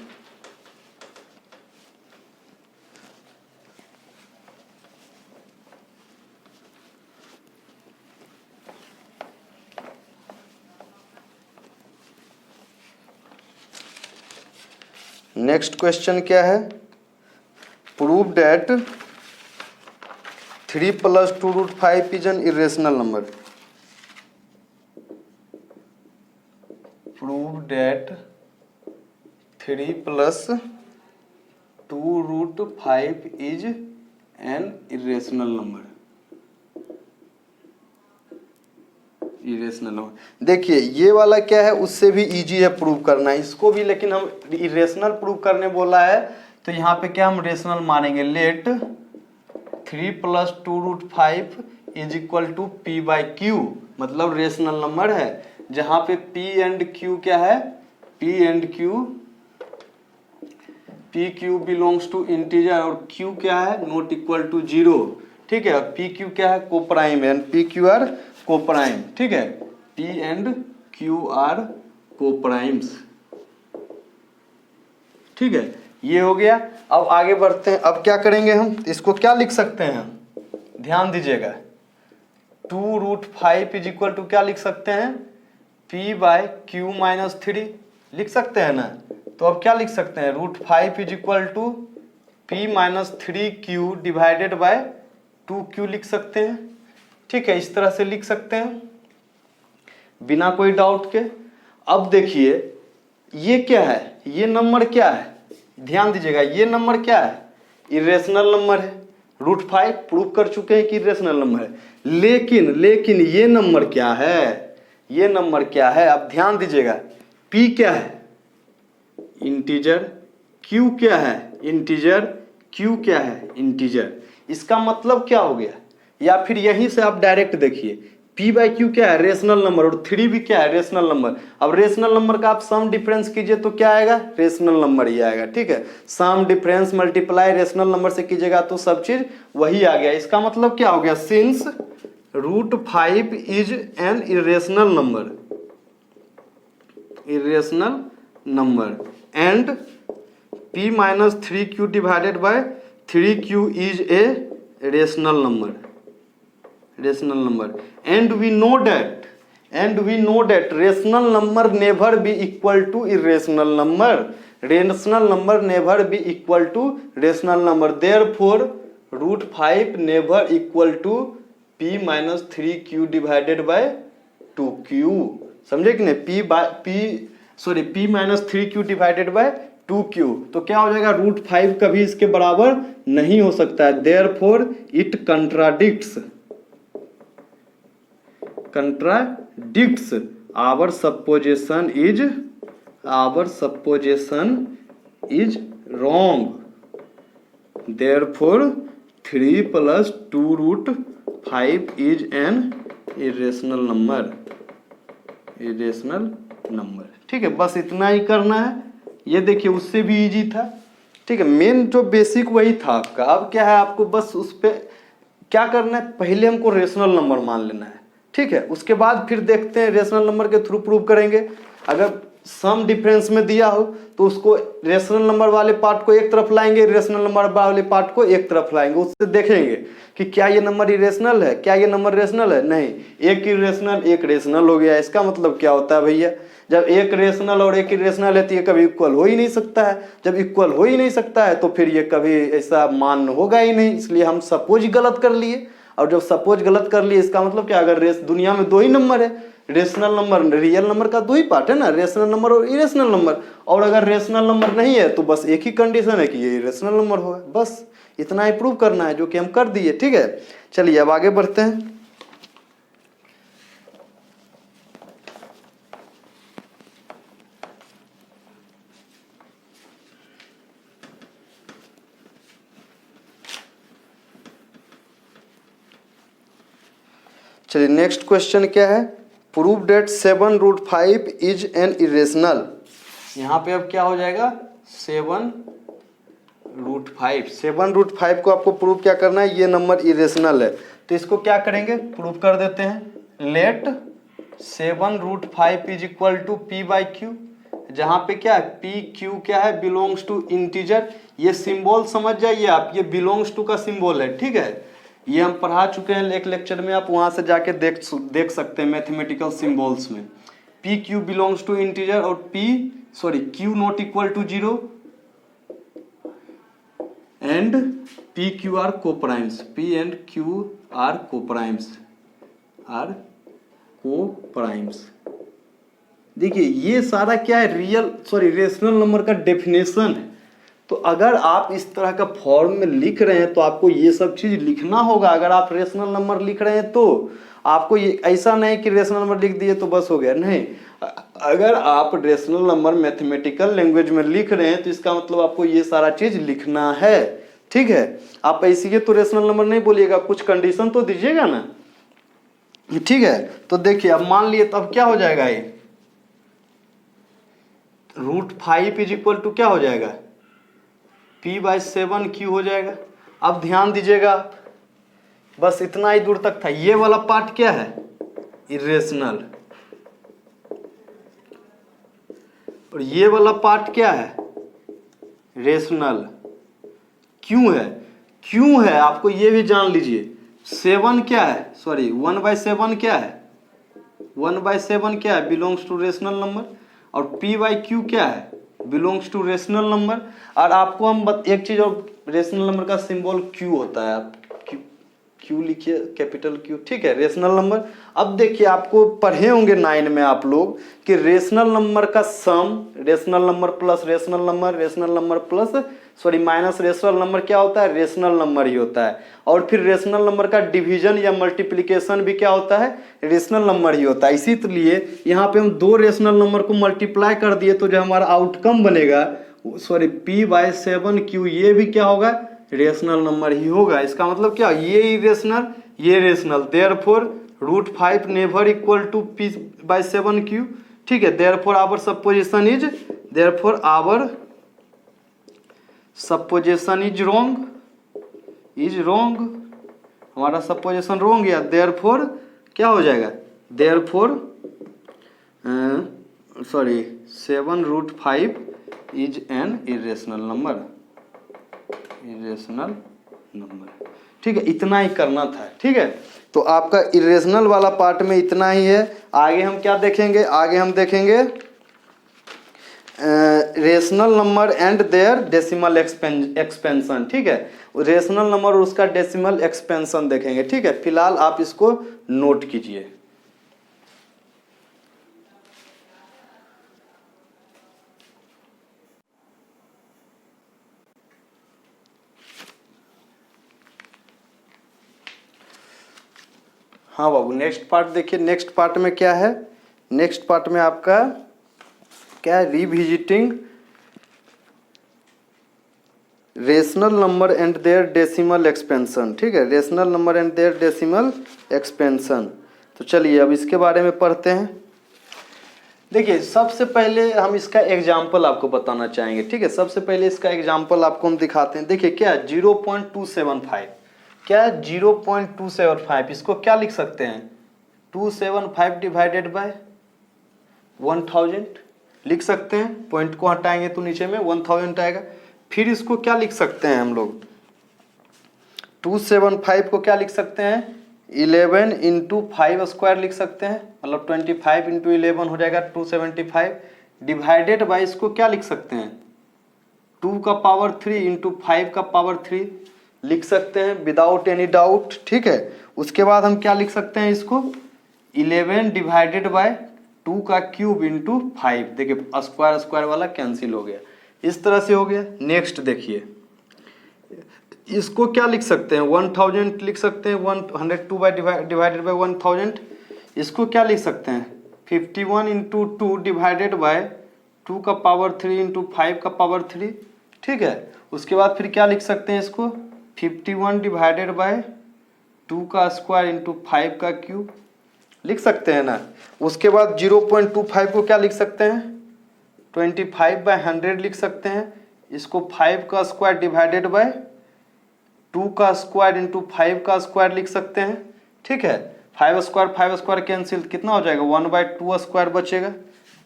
[SPEAKER 1] नेक्स्ट क्वेश्चन क्या है, prove that 3 + 2√5 is an irrational number. Prove that 3 + 2√5 is an irrational number. Irrational number, देखिए ये वाला क्या है, उससे भी इजी है प्रूव करना इसको भी, लेकिन हम इरेशनल प्रूव करने बोला है तो यहाँ पे क्या हम रेशनल मानेंगे। Late 3 + 2√5 is equal to p/q, मतलब रेशनल नंबर है, जहाँ पे p एंड q क्या है, pq बिलोंग्स टू इंटीजर और q क्या है, नॉट इक्वल टू 0। ठीक है, pq क्या है, कोप्राइम है, pq आर कोप्राइम। ठीक है, p and q are coprimes. ठीक है, ये हो गया। अब आगे बढ़ते हैं। अब क्या करेंगे हम, इसको क्या लिख सकते हैं, ध्यान दीजिएगा, 2√5 इज इक्वल टू क्या लिख सकते हैं, p/q - 3 लिख सकते हैं ना। तो अब क्या लिख सकते हैं, √5 is equal to p - 3q divided by 2q लिख सकते हैं। ठीक है, इस तरह से लिख सकते हैं बिना कोई डाउट के। अब देखिए ये क्या है, ये नंबर क्या है, ध्यान दीजिएगा, ये नंबर क्या है, इरेशनल नंबर है। √5 प्रूव कर चुके हैं कि इरेशनल नंबर है। लेकिन ये नंबर क्या है, ये नंबर क्या है, अब ध्यान दीजिएगा। P क्या है, इंटीजर, Q क्या है, इंटीजर, Q क्या है, इंटीजर। इसका मतलब क्या हो गया, या फिर यहीं से आप डायरेक्ट देखिए, P/Q क्या है, रेशनल नंबर, और 3 भी क्या है, रेशनल नंबर। अब रेशनल नंबर का आप सम डिफरेंस कीजिए तो क्या आएगा, रेशनल नंबर ही आएगा। ठीक है, sum difference multiply rational number से कीजिएगा तो सब चीज वही आ गया। इसका मतलब क्या हो गया, since √5 is an irrational number, irrational number, and P-3Q divided by 3Q is a rational number, rational number. And we know that rational number never be equal to irrational number, rational number never be equal to rational number, therefore √5 never equal to P-3Q divided by 2Q। समझे कि नहीं, P-3Q divided by 2Q, तो क्या हो जाएगा, √5 कभी इसके बराबर नहीं हो सकता है। Therefore it contradicts our supposition is wrong, therefore 3 + 2√5 is an irrational number. ठीक है, बस इतना ही करना है। ये देखिए उससे भी इजी था। ठीक है, मेन जो बेसिक वही था आपका। अब क्या है, आपको बस उस पर क्या करना है, पहले हमको रेशनल नंबर मान लेना है। ठीक है, उसके बाद फिर देखते हैं रेशनल नंबर के थ्रू प्रूव करेंगे। अगर सम डिफरेंस में दिया हो तो उसको रेशनल नंबर वाले पार्ट को एक तरफ लाएंगे, रेशनल नंबर वाले पार्ट को एक तरफ लाएंगे। उससे देखेंगे कि क्या ये नंबर इरेशनल है, क्या ये नंबर रेशनल है, नहीं, एक इरेशनल एक रेशनल हो गया। इसका मतलब क्या होता है भैया, जब एक रेशनल और एक इरेशनल है तो ये कभी इक्वल हो ही नहीं सकता है। जब इक्वल हो ही नहीं सकता है तो फिर ये कभी ऐसा मान होगा ही नहीं, इसलिए हम सपोज गलत कर लिए। और जब सपोज गलत कर लिए इसका मतलब क्या, अगर दुनिया में 2 ही नंबर है, रेशनल नंबर रियल नंबर का 2 ही पार्ट है ना, रेशनल नंबर और इरेशनल नंबर, और अगर रेशनल नंबर नहीं है तो बस एक ही कंडीशन है कि ये इरेशनल नंबर होगा। बस इतना ही प्रूव करना है, जो कि हम कर दिए। ठीक है, चलिए अब आगे बढ़ते हैं। चलिए नेक्स्ट क्वेश्चन क्या है, prove that 7√5 is an irrational. यहाँ पे अब क्या हो जाएगा, 7√5 को आपको प्रूव क्या करना है, ये नंबर इरेशनल है। तो इसको क्या करेंगे, प्रूव कर देते हैं। Late 7√5 is equal to P/Q, जहाँ पे क्या है, PQ क्या है, बिलोंग्स टू इंटीजर। ये सिंबल समझ जाइए आप, ये बिलोंग्स टू का सिंबल है। ठीक है, ये हम पढ़ा चुके हैं एक लेक्चर में, आप वहां से जाके देख सकते हैं मैथमेटिकल सिंबल्स में। PQ बिलोंग्स टू इंटीजर और Q not equal to 0 and PQ are coprimes, P and Q are coprimes, देखिए ये सारा क्या है, रेशनल नंबर का डेफिनेशन है। तो अगर आप इस तरह का फॉर्म में लिख रहे हैं तो आपको ये सब चीज लिखना होगा। अगर आप रेशनल नंबर लिख रहे हैं तो आपको ये ऐसा नहीं कि रेशनल नंबर लिख दिए तो बस हो गया, नहीं। अगर आप रेशनल नंबर मैथमेटिकल लैंग्वेज में लिख रहे हैं तो इसका मतलब आपको ये सारा चीज लिखना है। ठीक है, आप ऐसे तो रेशनल नंबर नहीं बोलिएगा, कुछ कंडीशन तो दीजिएगा ना। ठीक है, तो देखिए अब मान लिए, तब क्या हो जाएगा, ये √5 इज इक्वल टू क्या हो जाएगा, P/7Q हो जाएगा। अब ध्यान दीजिएगा, बस इतना ही दूर तक था। ये वाला पार्ट क्या है, इरेशनल, और ये वाला पार्ट क्या है, रेशनल। क्यों है आपको ये भी जान लीजिए। 7 क्या है, 1/7 क्या है, 1/7 क्या है, बिलोंग्स टू रेशनल नंबर। और P/Q क्या है, बिलोंग्स टू रेशनल नंबर। और आपको हम एक चीज और, रेशनल नंबर का सिंबल Q होता है, Q क्यू लिखिए, कैपिटल क्यू, ठीक है, रेशनल नंबर। अब देखिए आपको पढ़े होंगे 9 में आप लोग कि रेशनल नंबर का sum, rational number plus rational number, rational number plus sorry minus rational number क्या होता है, रेशनल नंबर ही होता है। और फिर रेशनल नंबर का डिवीजन या मल्टीप्लिकेशन भी क्या होता है, रेशनल नंबर ही होता है। इसीलिए यहाँ पे हम 2 रेशनल नंबर को मल्टीप्लाई कर दिए तो जो हमारा आउटकम बनेगा सॉरी p/7q, ये भी क्या होगा, रेशनल नंबर ही होगा। इसका मतलब क्या, ये इरेशनल ये rational, therefore √5 never equal to p/7q, ठीक है। Therefore our supposition is wrong, हमारा सपोजिशन रॉन्ग या देयरफॉर क्या हो जाएगा, therefore 7√5 is an irrational number, ठीक है। इतना ही करना था, ठीक है। तो आपका इरेशनल वाला पार्ट में इतना ही है। आगे हम क्या देखेंगे, आगे हम देखेंगे rational number and their decimal expansion, ठीक है। रेशनल नंबर और उसका डेसिमल एक्सपेंशन देखेंगे, ठीक है। फिलहाल आप इसको नोट कीजिए। हाँ बाबू, नेक्स्ट पार्ट देखिए। नेक्स्ट पार्ट में क्या है, नेक्स्ट पार्ट में आपका क्या है, revisiting rational number and their decimal expansion, ठीक है। Rational number and their decimal expansion. तो चलिए अब इसके बारे में पढ़ते हैं। देखिए सबसे पहले हम इसका एग्जाम्पल आपको बताना चाहेंगे, ठीक है। सबसे पहले इसका एग्जाम्पल आपको हम दिखाते हैं। देखिए क्या 0.275, क्या 0.275, इसको क्या लिख सकते हैं, 275 डिवाइडेड बाय 1000 लिख सकते हैं। पॉइंट को हटाएंगे तो नीचे में 1000 आएगा। फिर इसको क्या लिख सकते हैं हम लोग, 275 को क्या लिख सकते हैं, 11 × 5 स्क्वायर लिख सकते हैं, मतलब 25 × 11 हो जाएगा 275, डिवाइडेड बाय इसको क्या लिख सकते हैं, 2 का पावर 3 × 5 का पावर 3 लिख सकते हैं विदाउट एनी डाउट, ठीक है। उसके बाद हम क्या लिख सकते हैं इसको, 11 डिवाइडेड बाय 2 का क्यूब × 5, देखिए स्क्वायर स्क्वायर वाला कैंसिल हो गया, इस तरह से हो गया। नेक्स्ट देखिए इसको क्या लिख सकते हैं, 1000 लिख सकते हैं, 102 डिवाइडेड बाय 1000। इसको क्या लिख सकते हैं, 51 × 2 डिवाइडेड बाय 2 का पावर 3 × 5 का पावर 3, ठीक है। उसके बाद फिर क्या लिख सकते हैं इसको, 51 डिवाइडेड बाय 2 का स्क्वायर × 5 का क्यूब लिख सकते हैं ना। उसके बाद 0.25 को क्या लिख सकते हैं, 25/100 लिख सकते हैं। इसको 5 का स्क्वायर डिवाइडेड बाय 2 का स्क्वायर × 5 का स्क्वायर लिख सकते हैं, ठीक है। 5 स्क्वायर कैंसिल, कितना हो जाएगा, 1/2 स्क्वायर बचेगा,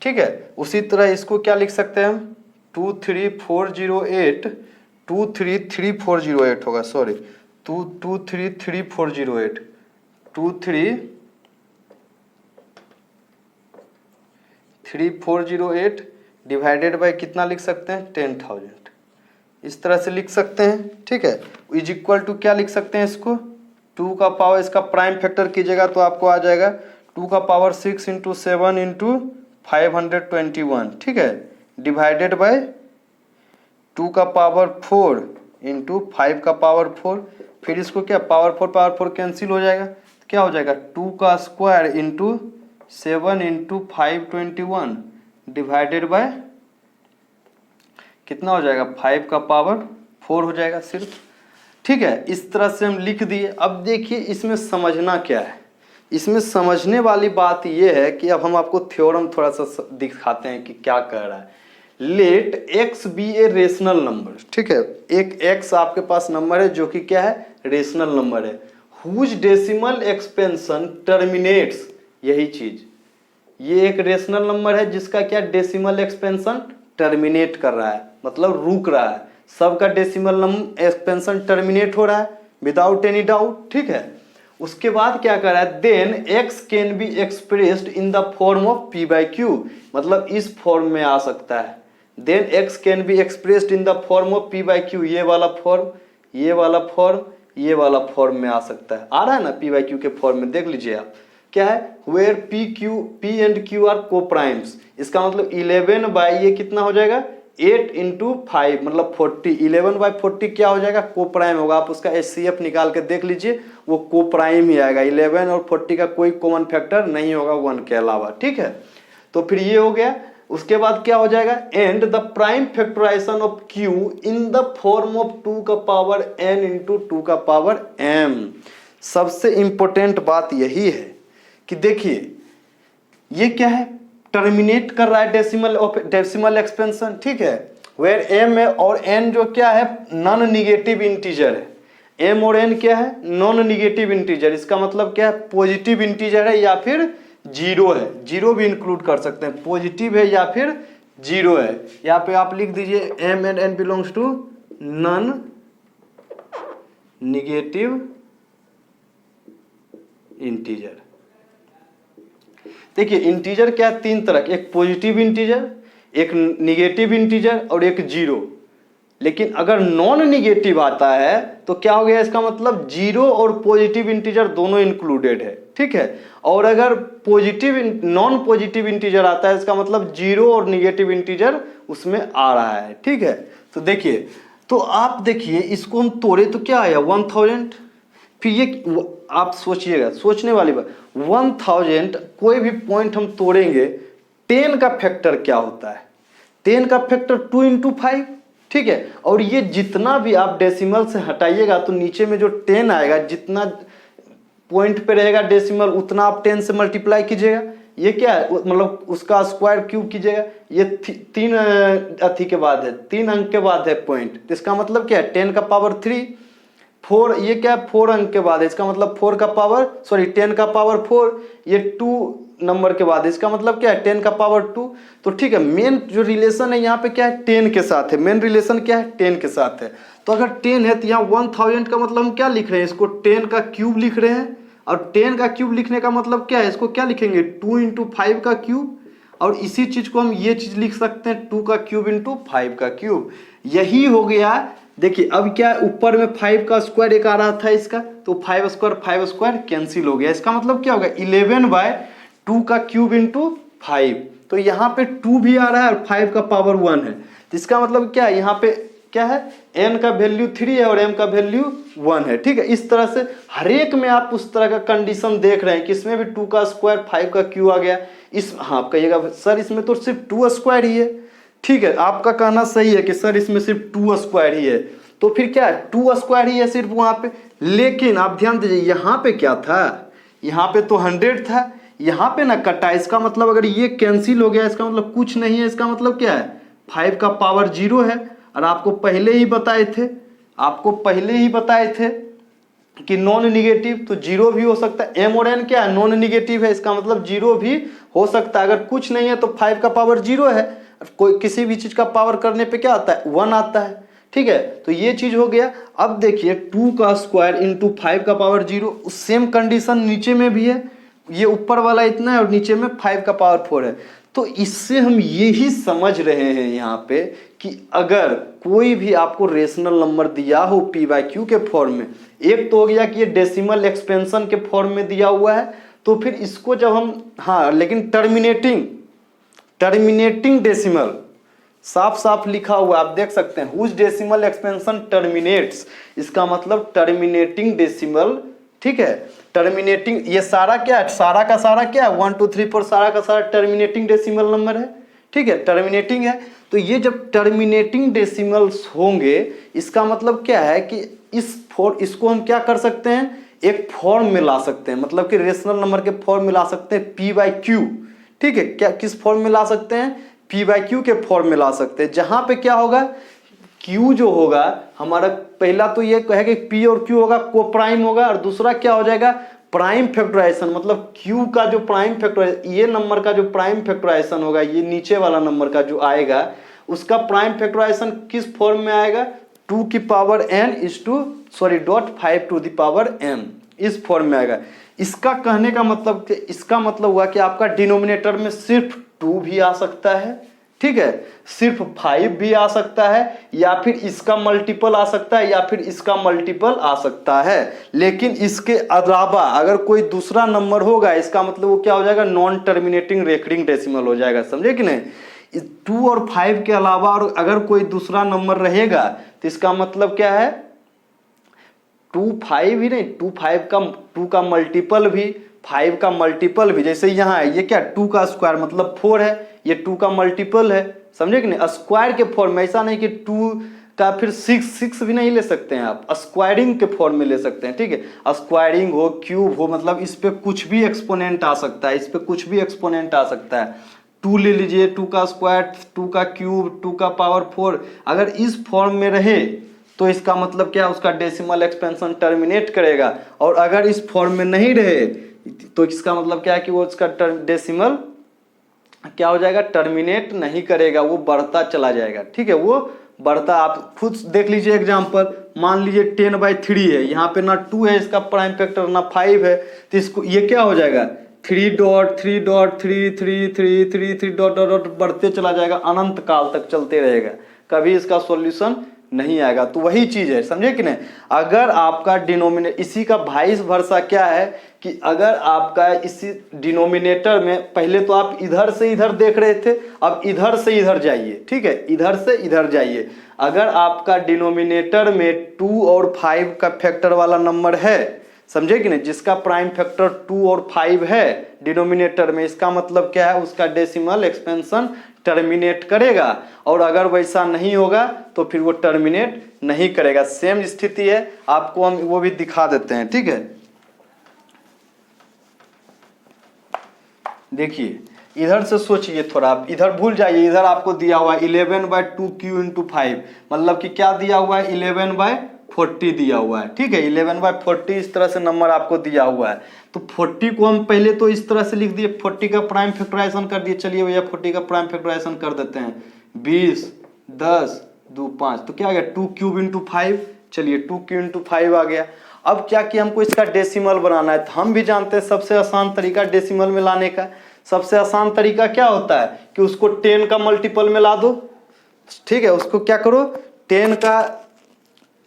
[SPEAKER 1] ठीक है। उसी तरह इसको क्या लिख सकते हैं हम, 23408 होगा, सॉरी 23408 23408 डिवाइडेड बाय कितना लिख सकते हैं, 10,000, इस तरह से लिख सकते हैं, ठीक है। इज इक्वल टू क्या लिख सकते हैं इसको, 2 का पावर, इसका प्राइम फैक्टर कीजिएगा तो आपको आ जाएगा 2 का पावर 6 × 7 × 521, ठीक है, डिवाइडेड बाय 2 का पावर 4 × 5 का पावर 4। फिर इसको क्या, पावर 4 कैंसिल हो जाएगा, क्या हो जाएगा, 2 का स्क्वायर × 7 × 521 डिवाइडेड बाय कितना हो जाएगा, 5 का पावर 4 हो जाएगा सिर्फ, ठीक है। इस तरह से हम लिख दिए। अब देखिए इसमें समझना क्या है, इसमें समझने वाली बात यह है कि अब हम आपको थ्योरम थोड़ा सा दिखाते हैं कि क्या कह रहा है। Let x be a rational number, ठीक है। एक x आपके पास नंबर है जो कि क्या है, रेशनल नंबर है, हुज डेसिमल एक्सपेंशन टर्मिनेट्स, यही चीज, ये एक रेशनल नंबर है जिसका क्या, डेसिमल एक्सपेंशन टर्मिनेट कर रहा है, मतलब रुक रहा है, सबका डेसिमल एक्सपेंशन टर्मिनेट हो रहा है विदाउट एनी डाउट, ठीक है। उसके बाद क्या कर रहा है, then x can be expressed in the form of p/q, मतलब इस फॉर्म में आ सकता है। Then x can be expressed in the form of p/q, ये वाला फॉर्म ये वाला फॉर्म में आ सकता है। आ रहा है ना पी बाई क्यू के फॉर्म में, देख लीजिए आप क्या है, where p and q are coprimes. इसका मतलब 11 बाई ये कितना हो जाएगा 8 इंटू 5 मतलब 40। 11 बाई 40 क्या हो जाएगा को प्राइम होगा। आप उसका HCF निकाल के देख लीजिए, वो को प्राइम ही आएगा। 11 और 40 का कोई कॉमन फैक्टर नहीं होगा 1 के अलावा, ठीक है। तो फिर ये हो गया। उसके बाद क्या हो जाएगा, and the prime factorization of q in the form of 2 का पावर n इंटू 2 का पावर m। सबसे इंपॉर्टेंट बात यही है कि देखिए ये क्या है, टर्मिनेट कर रहा है डेसिमल एक्सपेंशन, ठीक है। वेयर m है और n जो क्या है नॉन निगेटिव इंटीजर है। m और n क्या है नॉन निगेटिव इंटीजर, इसका मतलब क्या है पॉजिटिव इंटीजर है या फिर जीरो है। जीरो भी इंक्लूड कर सकते हैं, पॉजिटिव है या फिर जीरो है। यहाँ पे आप लिख दीजिए m and n belongs to non negative integer. देखिए इंटीजर क्या है तीन तरह के, एक पॉजिटिव इंटीजर, एक निगेटिव इंटीजर और एक जीरो। लेकिन अगर नॉन निगेटिव आता है तो क्या हो गया, इसका मतलब जीरो और पॉजिटिव इंटीजर दोनों इंक्लूडेड है, ठीक है। और अगर पॉजिटिव नॉन पॉजिटिव इंटीजर आता है इसका मतलब जीरो और निगेटिव इंटीजर उसमें आ रहा है, ठीक है। तो देखिए, तो आप देखिए इसको हम तोड़े तो क्या आया 1000। फिर ये आप सोचिएगा, सोचने वाली बात, 1000 कोई भी पॉइंट हम तोड़ेंगे 10 का फैक्टर क्या होता है, 10 का फैक्टर 2 इंटू 5, ठीक है। और ये जितना भी आप डेसिमल से हटाइएगा तो नीचे में जो 10 आएगा, जितना पॉइंट पे रहेगा डेसिमल उतना आप 10 से मल्टीप्लाई कीजिएगा। ये क्या है मतलब उसका स्क्वायर क्यूब कीजिएगा। ये 3 अथी के बाद है, 3 अंक के बाद है पॉइंट, इसका मतलब क्या है 10 का पावर 3। 4 ये क्या है 4 अंक के बाद है, इसका मतलब 4 का पावर 10 का पावर 4। ये 2 नंबर के बाद, इसका मतलब क्या है 10 का पावर 2। तो ठीक है, मेन जो रिलेशन है यहाँ पे क्या है 10 के साथ है, मेन रिलेशन क्या है 10 के साथ है। तो अगर 10 है तो यहाँ 1000 का मतलब हम क्या लिख रहे हैं, इसको 10 का क्यूब लिख रहे हैं। और 10 का क्यूब लिखने का मतलब क्या है, इसको क्या लिखेंगे 2 इंटू 5 का क्यूब। और इसी चीज को हम ये चीज लिख सकते हैं 2 का क्यूब इंटू 5 का क्यूब। यही हो गया। देखिए अब क्या है, ऊपर में 5 का स्क्वायर एक आ रहा था इसका, तो 5 स्क्वायर कैंसिल हो गया। इसका मतलब क्या होगा 11 बाय 2 का क्यूब इंटू 5। तो यहाँ पे 2 भी आ रहा है और 5 का पावर 1 है। तो इसका मतलब क्या है, यहाँ पे क्या है n का वैल्यू 3 है और m का वैल्यू 1 है, ठीक है। इस तरह से हर एक में आप उस तरह का कंडीशन देख रहे हैं कि इसमें भी 2 का स्क्वायर 5 का क्यू आ गया। इस हाँ आप कहिएगा सर इसमें तो सिर्फ 2 स्क्वायर ही है, ठीक है। आपका कहना सही है कि सर इसमें सिर्फ 2 स्क्वायर ही है, तो फिर क्या है 2 स्क्वायर ही है सिर्फ वहाँ पे। लेकिन आप ध्यान दीजिए यहाँ पे क्या था, यहाँ पे तो 100 था, यहाँ पे ना कटा। इसका मतलब अगर ये कैंसिल हो गया इसका मतलब कुछ नहीं है। इसका मतलब क्या है 5 का पावर 0 है। और आपको पहले ही बताए थे कि नॉन निगेटिव तो 0 भी हो सकता है। m और n क्या है नॉन निगेटिव है, इसका मतलब 0 भी हो सकता है। अगर कुछ नहीं है तो 5 का पावर 0 है, कोई किसी भी चीज का पावर करने पे क्या आता है 1 आता है, ठीक है। तो ये चीज हो गया। अब देखिए 2 का स्क्वायर इंटू 5 का पावर 0, सेम कंडीशन नीचे में भी है। ये ऊपर वाला इतना है और नीचे में 5 का पावर 4 है। तो इससे हम यही समझ रहे हैं यहाँ पे कि अगर कोई भी आपको रेशनल नंबर दिया हो पी बाई क्यू के फॉर्म में, एक तो हो गया कि ये डेसिमल एक्सपेंशन के फॉर्म में दिया हुआ है, तो फिर इसको जब हम हाँ, लेकिन टर्मिनेटिंग डेसिमल साफ साफ लिखा हुआ आप देख सकते हैं, हुज डेसिमल एक्सपेंशन टर्मिनेट्स, इसका मतलब टर्मिनेटिंग डेसिमल, ठीक है। टर्मिनेटिंग ये सारा क्या है, सारा का सारा क्या है 1 2 3 4 सारा का सारा टर्मिनेटिंग डेसिमल नंबर है, ठीक है, टर्मिनेटिंग है। तो ये जब टर्मिनेटिंग डेसिमल्स होंगे इसका मतलब क्या है कि इसको हम क्या कर सकते हैं एक फॉर्म में ला सकते हैं, मतलब कि रेशनल नंबर के फॉर्म में ला सकते हैं पी बाई क्यू, ठीक है। क्या किस फॉर्म में ला सकते हैं पी बाई क्यू के फॉर्म में ला सकते हैं, जहां पे क्या होगा क्यू जो होगा हमारा, पहला तो ये कहेगा पी और क्यू होगा को प्राइम होगा, और दूसरा क्या हो जाएगा प्राइम फैक्टराइजेशन, मतलब क्यू का जो प्राइम फैक्टराइजेशन, ये नंबर का जो प्राइम फैक्टराइजेशन होगा, ये नीचे वाला नंबर का जो आएगा उसका प्राइम फैक्टराइजेशन किस फॉर्म में आएगा 2 की power n dot 5 to the power m, इस फॉर्म में आएगा। इसका कहने का मतलब, इसका मतलब हुआ कि आपका डिनोमिनेटर में सिर्फ 2 भी आ सकता है, ठीक है, सिर्फ 5 भी आ सकता है या फिर इसका मल्टीपल आ सकता है या फिर इसका मल्टीपल आ सकता है। लेकिन इसके अलावा अगर कोई दूसरा नंबर होगा इसका मतलब वो क्या हो जाएगा, नॉन टर्मिनेटिंग रेकरिंग डेसिमल हो जाएगा, समझे कि नहीं। 2 और 5 के अलावा और अगर कोई दूसरा नंबर रहेगा तो इसका मतलब क्या है, 2 5 ही नहीं, 2 का मल्टीपल भी, 5 का मल्टीपल भी, जैसे यहाँ है ये क्या 2 का स्क्वायर मतलब 4 है, ये 2 का मल्टीपल है, समझे कि नहीं। स्क्वायर के फॉर्म में, ऐसा नहीं कि 2 का फिर 6 भी नहीं ले सकते हैं आप, स्क्वायरिंग के फॉर्म में ले सकते हैं, ठीक है। स्क्वायरिंग हो, क्यूब हो, मतलब इस पे कुछ भी एक्सपोनेंट आ सकता है, इस पे कुछ भी एक्सपोनेंट आ सकता है। 2 ले लीजिए, 2 का स्क्वायर, 2 का क्यूब, 2 का पावर 4, अगर इस फॉर्म में रहे तो इसका मतलब क्या, उसका डेसिमल एक्सपेंशन टर्मिनेट करेगा। और अगर इस फॉर्म में नहीं रहे तो इसका मतलब क्या है कि वो उसका डेसिमल क्या हो जाएगा, टर्मिनेट नहीं करेगा, वो बढ़ता चला जाएगा, ठीक है। वो बढ़ता, आप खुद देख लीजिए एग्जांपल, मान लीजिए 10/3 है, यहाँ पे ना 2 है इसका प्राइम फैक्टर ना 5 है, तो इसको ये क्या हो जाएगा 3.3.33333 डॉट डॉट डॉट बढ़ते चला जाएगा, अनंत काल तक चलते रहेगा, कभी इसका सॉल्यूशन नहीं आएगा। तो वही चीज है, समझे कि नहीं। अगर आपका डिनोमिनेटर, इसी का वाइस वर्सा क्या है कि अगर आपका इसी डिनोमिनेटर में, पहले तो आप इधर से इधर देख रहे थे, अब इधर से इधर जाइए, ठीक है, इधर से इधर जाइए। अगर आपका डिनोमिनेटर में 2 और 5 का फैक्टर वाला नंबर है, समझे कि नहीं, जिसका प्राइम फैक्टर 2 और 5 है डिनोमिनेटर में, इसका मतलब क्या है, उसका डेसिमल एक्सपेंशन टर्मिनेट करेगा। और अगर वैसा नहीं होगा तो फिर वो टर्मिनेट नहीं करेगा। सेम स्थिति है, आपको हम वो भी दिखा देते हैं, ठीक है। देखिए इधर से सोचिए थोड़ा, आप इधर भूल जाइए, इधर आपको दिया हुआ है 11/2q × 5, मतलब कि क्या दिया हुआ है 11/40 दिया हुआ है, ठीक है। 11/40 इस तरह से नंबर आपको दिया हुआ है। तो 40 को हम पहले तो इस तरह से लिख दिए, 40 का प्राइम फैक्टराइजेशन कर दिए। चलिए भैया 40 का प्राइम फैक्टराइजेशन कर देते हैं, 20 10 2 5, तो क्या आ गया 2³ × 5। चलिए 2³ × 5 आ गया। अब क्या कि हमको इसका डेसिमल बनाना है, तो हम भी जानते हैं सबसे आसान तरीका डेसिमल में लाने का, सबसे आसान तरीका क्या होता है कि उसको 10 का मल्टीपल में ला दो, ठीक है। उसको क्या करो, 10 का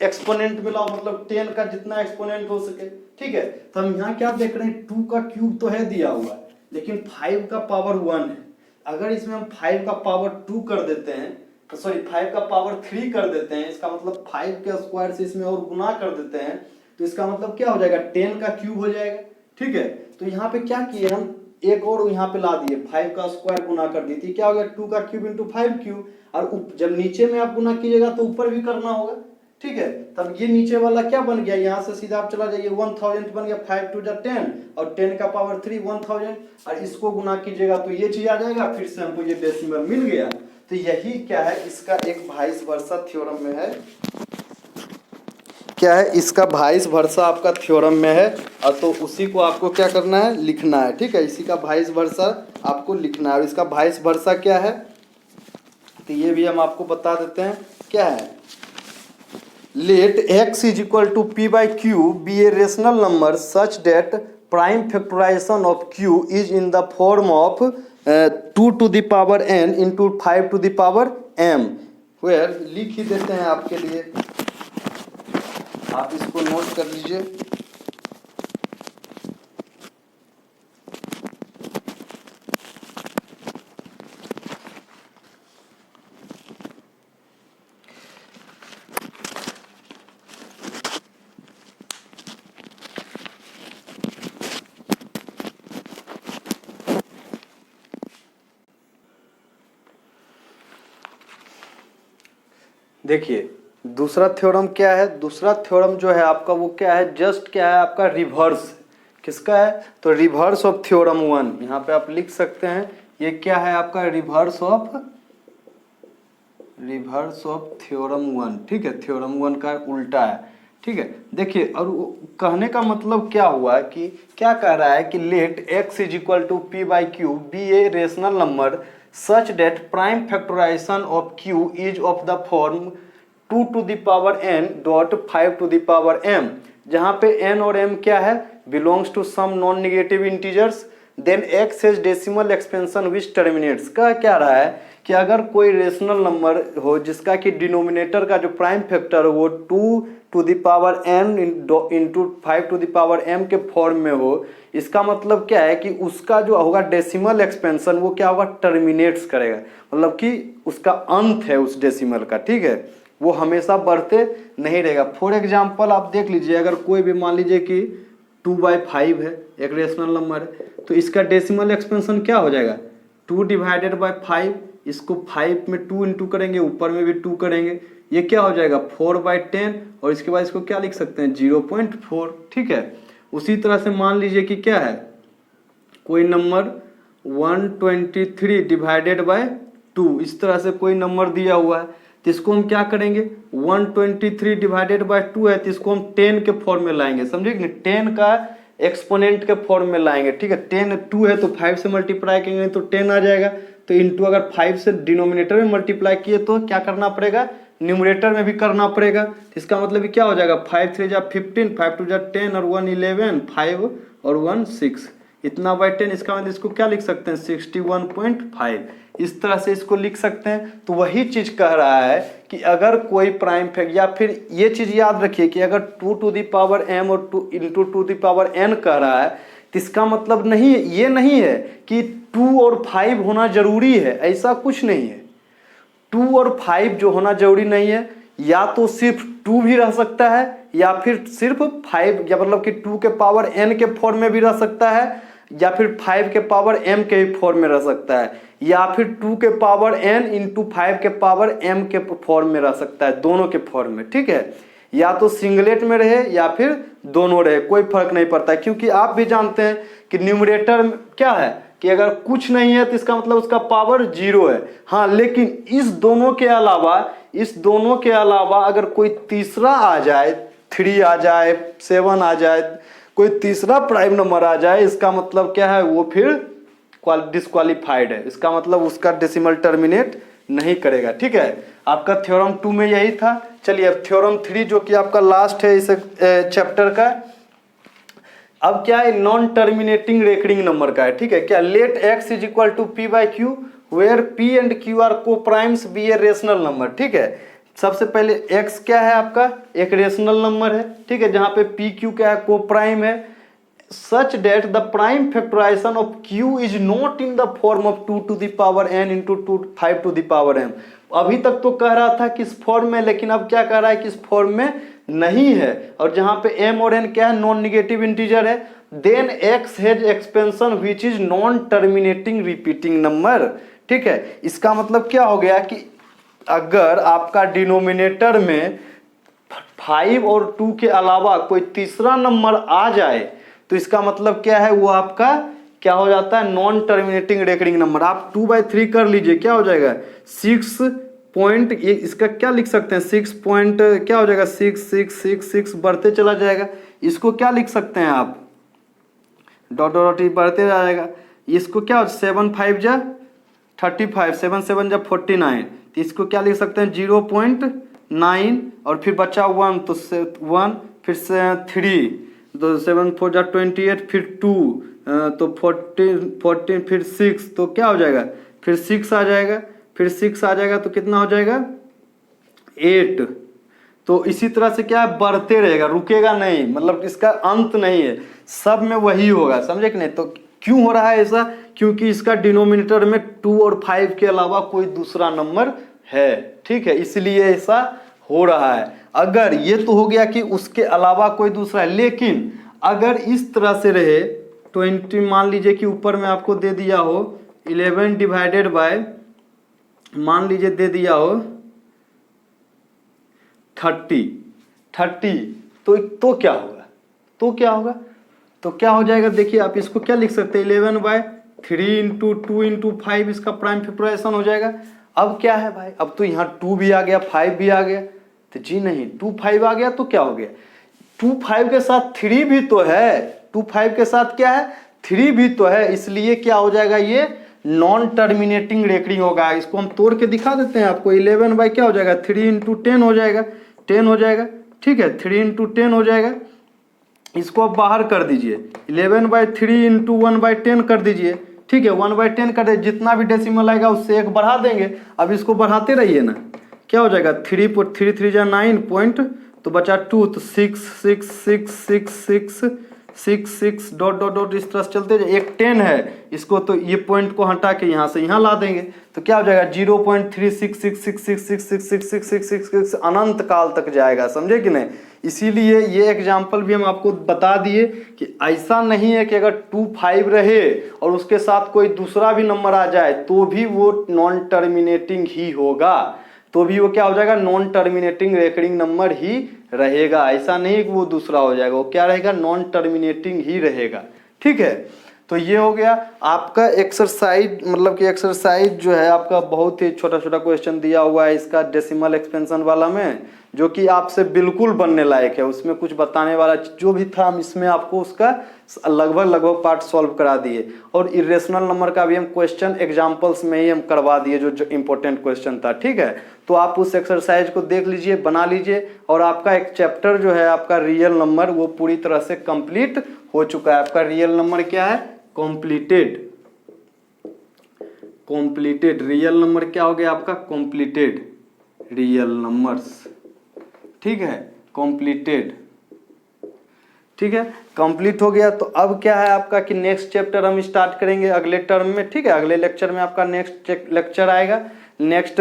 [SPEAKER 1] एक्सपोनेंट में लाओ, मतलब 10 का जितना एक्सपोनेंट हो सके, ठीक है। तो हम यहाँ क्या देख रहे हैं, 2 का क्यूब तो है दिया हुआ है, लेकिन 5 का पावर 1 है। अगर इसमें हम 5 का पावर 2 कर देते हैं, तो सॉरी 5 का पावर 3 कर देते हैं, इसका मतलब 5 के स्क्वायर से इसमें और गुना कर देते हैं, तो इसका मतलब क्या हो जाएगा 10 का क्यूब हो जाएगा, ठीक है। तो यहाँ पे क्या किए हम, एक और यहाँ पे ला दिए, 5 का स्क्वायर गुना कर दी थी, क्या हो गया 2 का क्यूब × 5 क्यूब। और जब नीचे में आप गुना कीजिएगा तो ऊपर भी करना होगा, ठीक है। तब ये नीचे वाला क्या बन गया, यहाँ से सीधा आप चला जाइए 1000 बन गया, 5 × 2 = 10 और 10 का पावर 3 1000, और इसको गुना कीजिएगा तो ये चीज आ जाएगा, फिर से हमको ये डेसिमल मिल गया। तो यही क्या है, इसका एक वाइस वर्सा थ्योरम में है, क्या है, इसका वाइस वर्सा आपका थ्योरम में है, और तो उसी को आपको क्या करना है, लिखना है, ठीक है। इसी का वाइस वर्सा आपको लिखना है। और इसका वाइस वर्सा क्या है, तो ये भी हम आपको बता देते हैं, क्या है, let x = p/q be a rational number such that prime factorization of q is in the form of 2 to the power n into 5 to the power m, where लिख ही देते हैं आपके लिए, आप इसको नोट कर लीजिए। देखिए दूसरा थ्योरम क्या है, दूसरा थ्योरम जो है आपका वो क्या है, जस्ट क्या है आपका रिवर्स, किसका है, तो रिवर्स ऑफ थ्योरम 1, यहाँ पे आप लिख सकते हैं, ये क्या है आपका रिवर्स ऑफ थ्योरम 1, ठीक है, थ्योरम 1 का उल्टा है, ठीक है। देखिए और कहने का मतलब क्या हुआ कि क्या कह रहा है कि late x = p/q be a rational number such that prime factorization of q is of the form 2 to the power n dot 5 to the power m, जहाँ पे n और m क्या है, belongs to some non-negative integers, then x has decimal expansion which terminates। क्या रहा है कि अगर कोई रेशनल नंबर हो जिसका कि डिनोमिनेटर का जो प्राइम फैक्टर हो वो 2n इंटू 5m के फॉर्म में हो, इसका मतलब क्या है कि उसका जो होगा डेसिमल एक्सपेंशन वो क्या होगा, टर्मिनेट्स करेगा, मतलब कि उसका अंत है उस डेसिमल का, ठीक है, वो हमेशा बढ़ते नहीं रहेगा। फॉर एग्जाम्पल आप देख लीजिए, अगर कोई भी मान लीजिए कि 2/5 है, एक रेशनल नंबर है, तो इसका डेसिमल एक्सपेंशन क्या हो जाएगा, 2/5, इसको 5 में 2 इंटू करेंगे, ऊपर में भी 2 करेंगे, ये क्या हो जाएगा 4/10, और इसके बाद इसको क्या लिख सकते हैं 0.4, ठीक है। उसी तरह से मान लीजिए कि क्या है, कोई नंबर 123/2, इस तरह से कोई नंबर दिया हुआ है, तो इसको हम क्या करेंगे, 123/2 है तो इसको हम 10 के फॉर्म में लाएंगे, समझे कि 10 का एक्सपोनेंट के फॉर्म में लाएंगे, ठीक है। 10 2 है तो 5 से मल्टीप्लाई करेंगे तो 10 आ जाएगा, तो इंटू अगर 5 से डिनोमिनेटर में मल्टीप्लाई किए तो क्या करना पड़ेगा, न्यूमरेटर में भी करना पड़ेगा। इसका मतलब क्या हो जाएगा, 5 3 जा 15, 5 2 जा 10 और 1 11, 5 और 1 6, इतना बाई 10, इसका मतलब इसको क्या लिख सकते हैं 61.5, इस तरह से इसको लिख सकते हैं। तो वही चीज कह रहा है कि अगर कोई प्राइम फैक्टर, या फिर ये चीज याद रखिए कि अगर 2m और 2 इंटू 2n कह रहा है, तो इसका मतलब नहीं, ये नहीं है कि 2 और 5 होना जरूरी है, ऐसा कुछ नहीं है। 2 और 5 जो होना जरूरी नहीं है, या तो सिर्फ 2 भी रह सकता है, या फिर सिर्फ 5, या मतलब कि 2 के पावर n के फॉर्म में भी रह सकता है, या फिर 5 के पावर m के फॉर्म में रह सकता है, या फिर 2 के पावर n इंटू 5 के पावर m के फॉर्म में रह सकता है, दोनों के फॉर्म में, ठीक है। या तो सिंगलेट में रहे या फिर दोनों रहे, कोई फर्क नहीं पड़ता है, क्योंकि आप भी जानते हैं कि न्यूमरेटर क्या है कि अगर कुछ नहीं है तो इसका मतलब उसका पावर 0 है। हाँ, लेकिन इस दोनों के अलावा अगर कोई तीसरा आ जाए, 3 आ जाए, 7 आ जाए, कोई तीसरा प्राइम नंबर आ जाए, इसका मतलब क्या है, वो फिर डिस्क्वालीफाइड है, इसका मतलब उसका डेसिमल टर्मिनेट नहीं करेगा, ठीक है। आपका थ्योरम 2 में यही था। चलिए अब थ्योरम 3 जो कि आपका लास्ट है इस चैप्टर का, अब क्या है, नॉन टर्मिनेटिंग रेकरिंग नंबर का है, ठीक है। क्या, let x is equal to p/q where p and q are coprimes be a rational number, ठीक है। सबसे पहले x क्या है आपका, एक रेशनल नंबर है, ठीक है, जहां पे p q क्या है, को प्राइम है, such that the prime factorization of q is not in the form of 2 to the power n into 5 to the power m। अभी तक तो कह रहा था कि इस फॉर्म में, लेकिन अब क्या कह रहा है कि इस फॉर्म में नहीं है, और जहां पे m और n क्या है, नॉन निगेटिव इंटीजर है, then x has expansion which is non terminating repeating number, ठीक है। इसका मतलब क्या हो गया कि अगर आपका डिनोमिनेटर में 5 और 2 के अलावा कोई तीसरा नंबर आ जाए तो इसका मतलब क्या है, वो आपका क्या हो जाता है, नॉन टर्मिनेटिंग रेकरिंग नंबर। आप 2/3 कर लीजिए, क्या हो जाएगा 6 पॉइंट, ये इसका क्या लिख सकते हैं 6 पॉइंट, क्या हो जाएगा 6 बढ़ते चला जाएगा। इसको क्या लिख सकते हैं आप, डॉट डॉट बढ़ते जाएगा। इसको क्या हो, 7 5 जा 35, 7 7 जा 49, तो इसको क्या लिख सकते हैं 0.9, और फिर बचा 1 तो 1, फिर 3 तो 7 4 जा 28, फिर 2 तो 14 फिर 6, तो क्या हो जाएगा, फिर 6 आ जाएगा, फिर 6 आ जाएगा तो कितना हो जाएगा 8। तो इसी तरह से क्या है, बढ़ते रहेगा, रुकेगा नहीं, मतलब इसका अंत नहीं है, सब में वही होगा, समझे कि नहीं। तो क्यों हो रहा है ऐसा, क्योंकि इसका डिनोमिनेटर में 2 और 5 के अलावा कोई दूसरा नंबर है, ठीक है, इसलिए ऐसा हो रहा है। अगर ये तो हो गया कि उसके अलावा कोई दूसरा है, लेकिन अगर इस तरह से रहे 20, मान लीजिए कि ऊपर में आपको दे दिया हो 11 डिवाइडेड बाय, मान लीजिए दे दिया हो 30, तो क्या होगा, तो क्या हो जाएगा, देखिए आप इसको क्या लिख सकते हैं 11/3 इंटू 2 इंटू 5, इसका प्राइम फैक्टराइजेशन हो जाएगा। अब क्या है भाई, अब तो यहाँ 2 भी आ गया, 5 भी आ गया, तो जी नहीं, 2 5 आ गया तो क्या हो गया, 2 5 के साथ 3 भी तो है, 2 5 के साथ क्या है 3 भी तो है, इसलिए क्या हो जाएगा, ये नॉन टर्मिनेटिंग रेकरिंग होगा। इसको हम तोड़ के दिखा देते हैं आपको, 11 बाई क्या हो जाएगा 3 इंटू 10 हो जाएगा, 10 हो जाएगा, ठीक है, 3 इंटू 10 हो जाएगा। इसको आप बाहर कर दीजिए, 11/3 इंटू 1/10 कर दीजिए, ठीक है 1/10 का जितना भी डेसिमल आएगा उससे एक बढ़ा देंगे। अब इसको बढ़ाते रहिए ना, क्या हो जाएगा 3 जा 9 पॉइंट तो बचा 2 तो 6 डॉट डॉट डॉट इस तरह से चलते जाए। एक 10 है इसको तो ये पॉइंट को हटा के यहाँ से यहाँ ला देंगे तो क्या हो जाएगा 0.3666666666 अनंत काल तक जाएगा, समझे कि नहीं। इसीलिए ये एग्जाम्पल भी हम आपको बता दिए कि ऐसा नहीं है कि अगर 2 5 रहे और उसके साथ कोई दूसरा भी नंबर आ जाए तो भी वो नॉन टर्मिनेटिंग ही होगा, तो भी वो क्या हो जाएगा नॉन टर्मिनेटिंग रेकरिंग नंबर ही रहेगा। ऐसा नहीं कि वो दूसरा हो जाएगा, वो क्या रहेगा नॉन टर्मिनेटिंग ही रहेगा। ठीक है, तो ये हो गया आपका एक्सरसाइज, मतलब कि एक्सरसाइज जो है आपका बहुत ही छोटा छोटा क्वेश्चन दिया हुआ है इसका डेसिमल एक्सपेंशन वाला में, जो कि आपसे बिल्कुल बनने लायक है। उसमें कुछ बताने वाला जो भी था हम इसमें आपको उसका लगभग पार्ट सॉल्व करा दिए, और इरेशनल नंबर का भी हम क्वेश्चन एग्जांपल्स में ही हम करवा दिए जो इंपॉर्टेंट क्वेश्चन था। ठीक है, तो आप उस एक्सरसाइज को देख लीजिए, बना लीजिए, और आपका एक चैप्टर जो है आपका रियल नंबर वो पूरी तरह से कंप्लीट हो चुका है। आपका रियल नंबर क्या है कॉम्प्लीटेड रियल नंबर क्या हो गया आपका कॉम्प्लीटेड रियल नंबर्स। ठीक है कॉम्प्लीटेड, ठीक है कंप्लीट हो गया। तो अब क्या है आपका कि नेक्स्ट चैप्टर हम स्टार्ट करेंगे अगले टर्म में। ठीक है, अगले लेक्चर में आपका नेक्स्ट लेक्चर आएगा, नेक्स्ट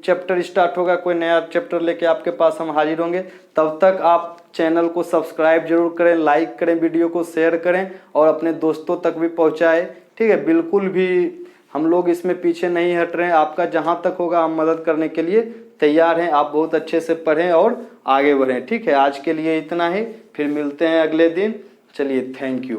[SPEAKER 1] चैप्टर स्टार्ट होगा, कोई नया चैप्टर लेके आपके पास हम हाजिर होंगे। तब तक आप चैनल को सब्सक्राइब जरूर करें, लाइक करें, वीडियो को शेयर करें और अपने दोस्तों तक भी पहुंचाएं। ठीक है, बिल्कुल भी हम लोग इसमें पीछे नहीं हट रहे हैं, आपका जहां तक होगा हम मदद करने के लिए तैयार हैं। आप बहुत अच्छे से पढ़ें और आगे बढ़ें। ठीक है, आज के लिए इतना ही, फिर मिलते हैं अगले दिन। चलिए, थैंक यू।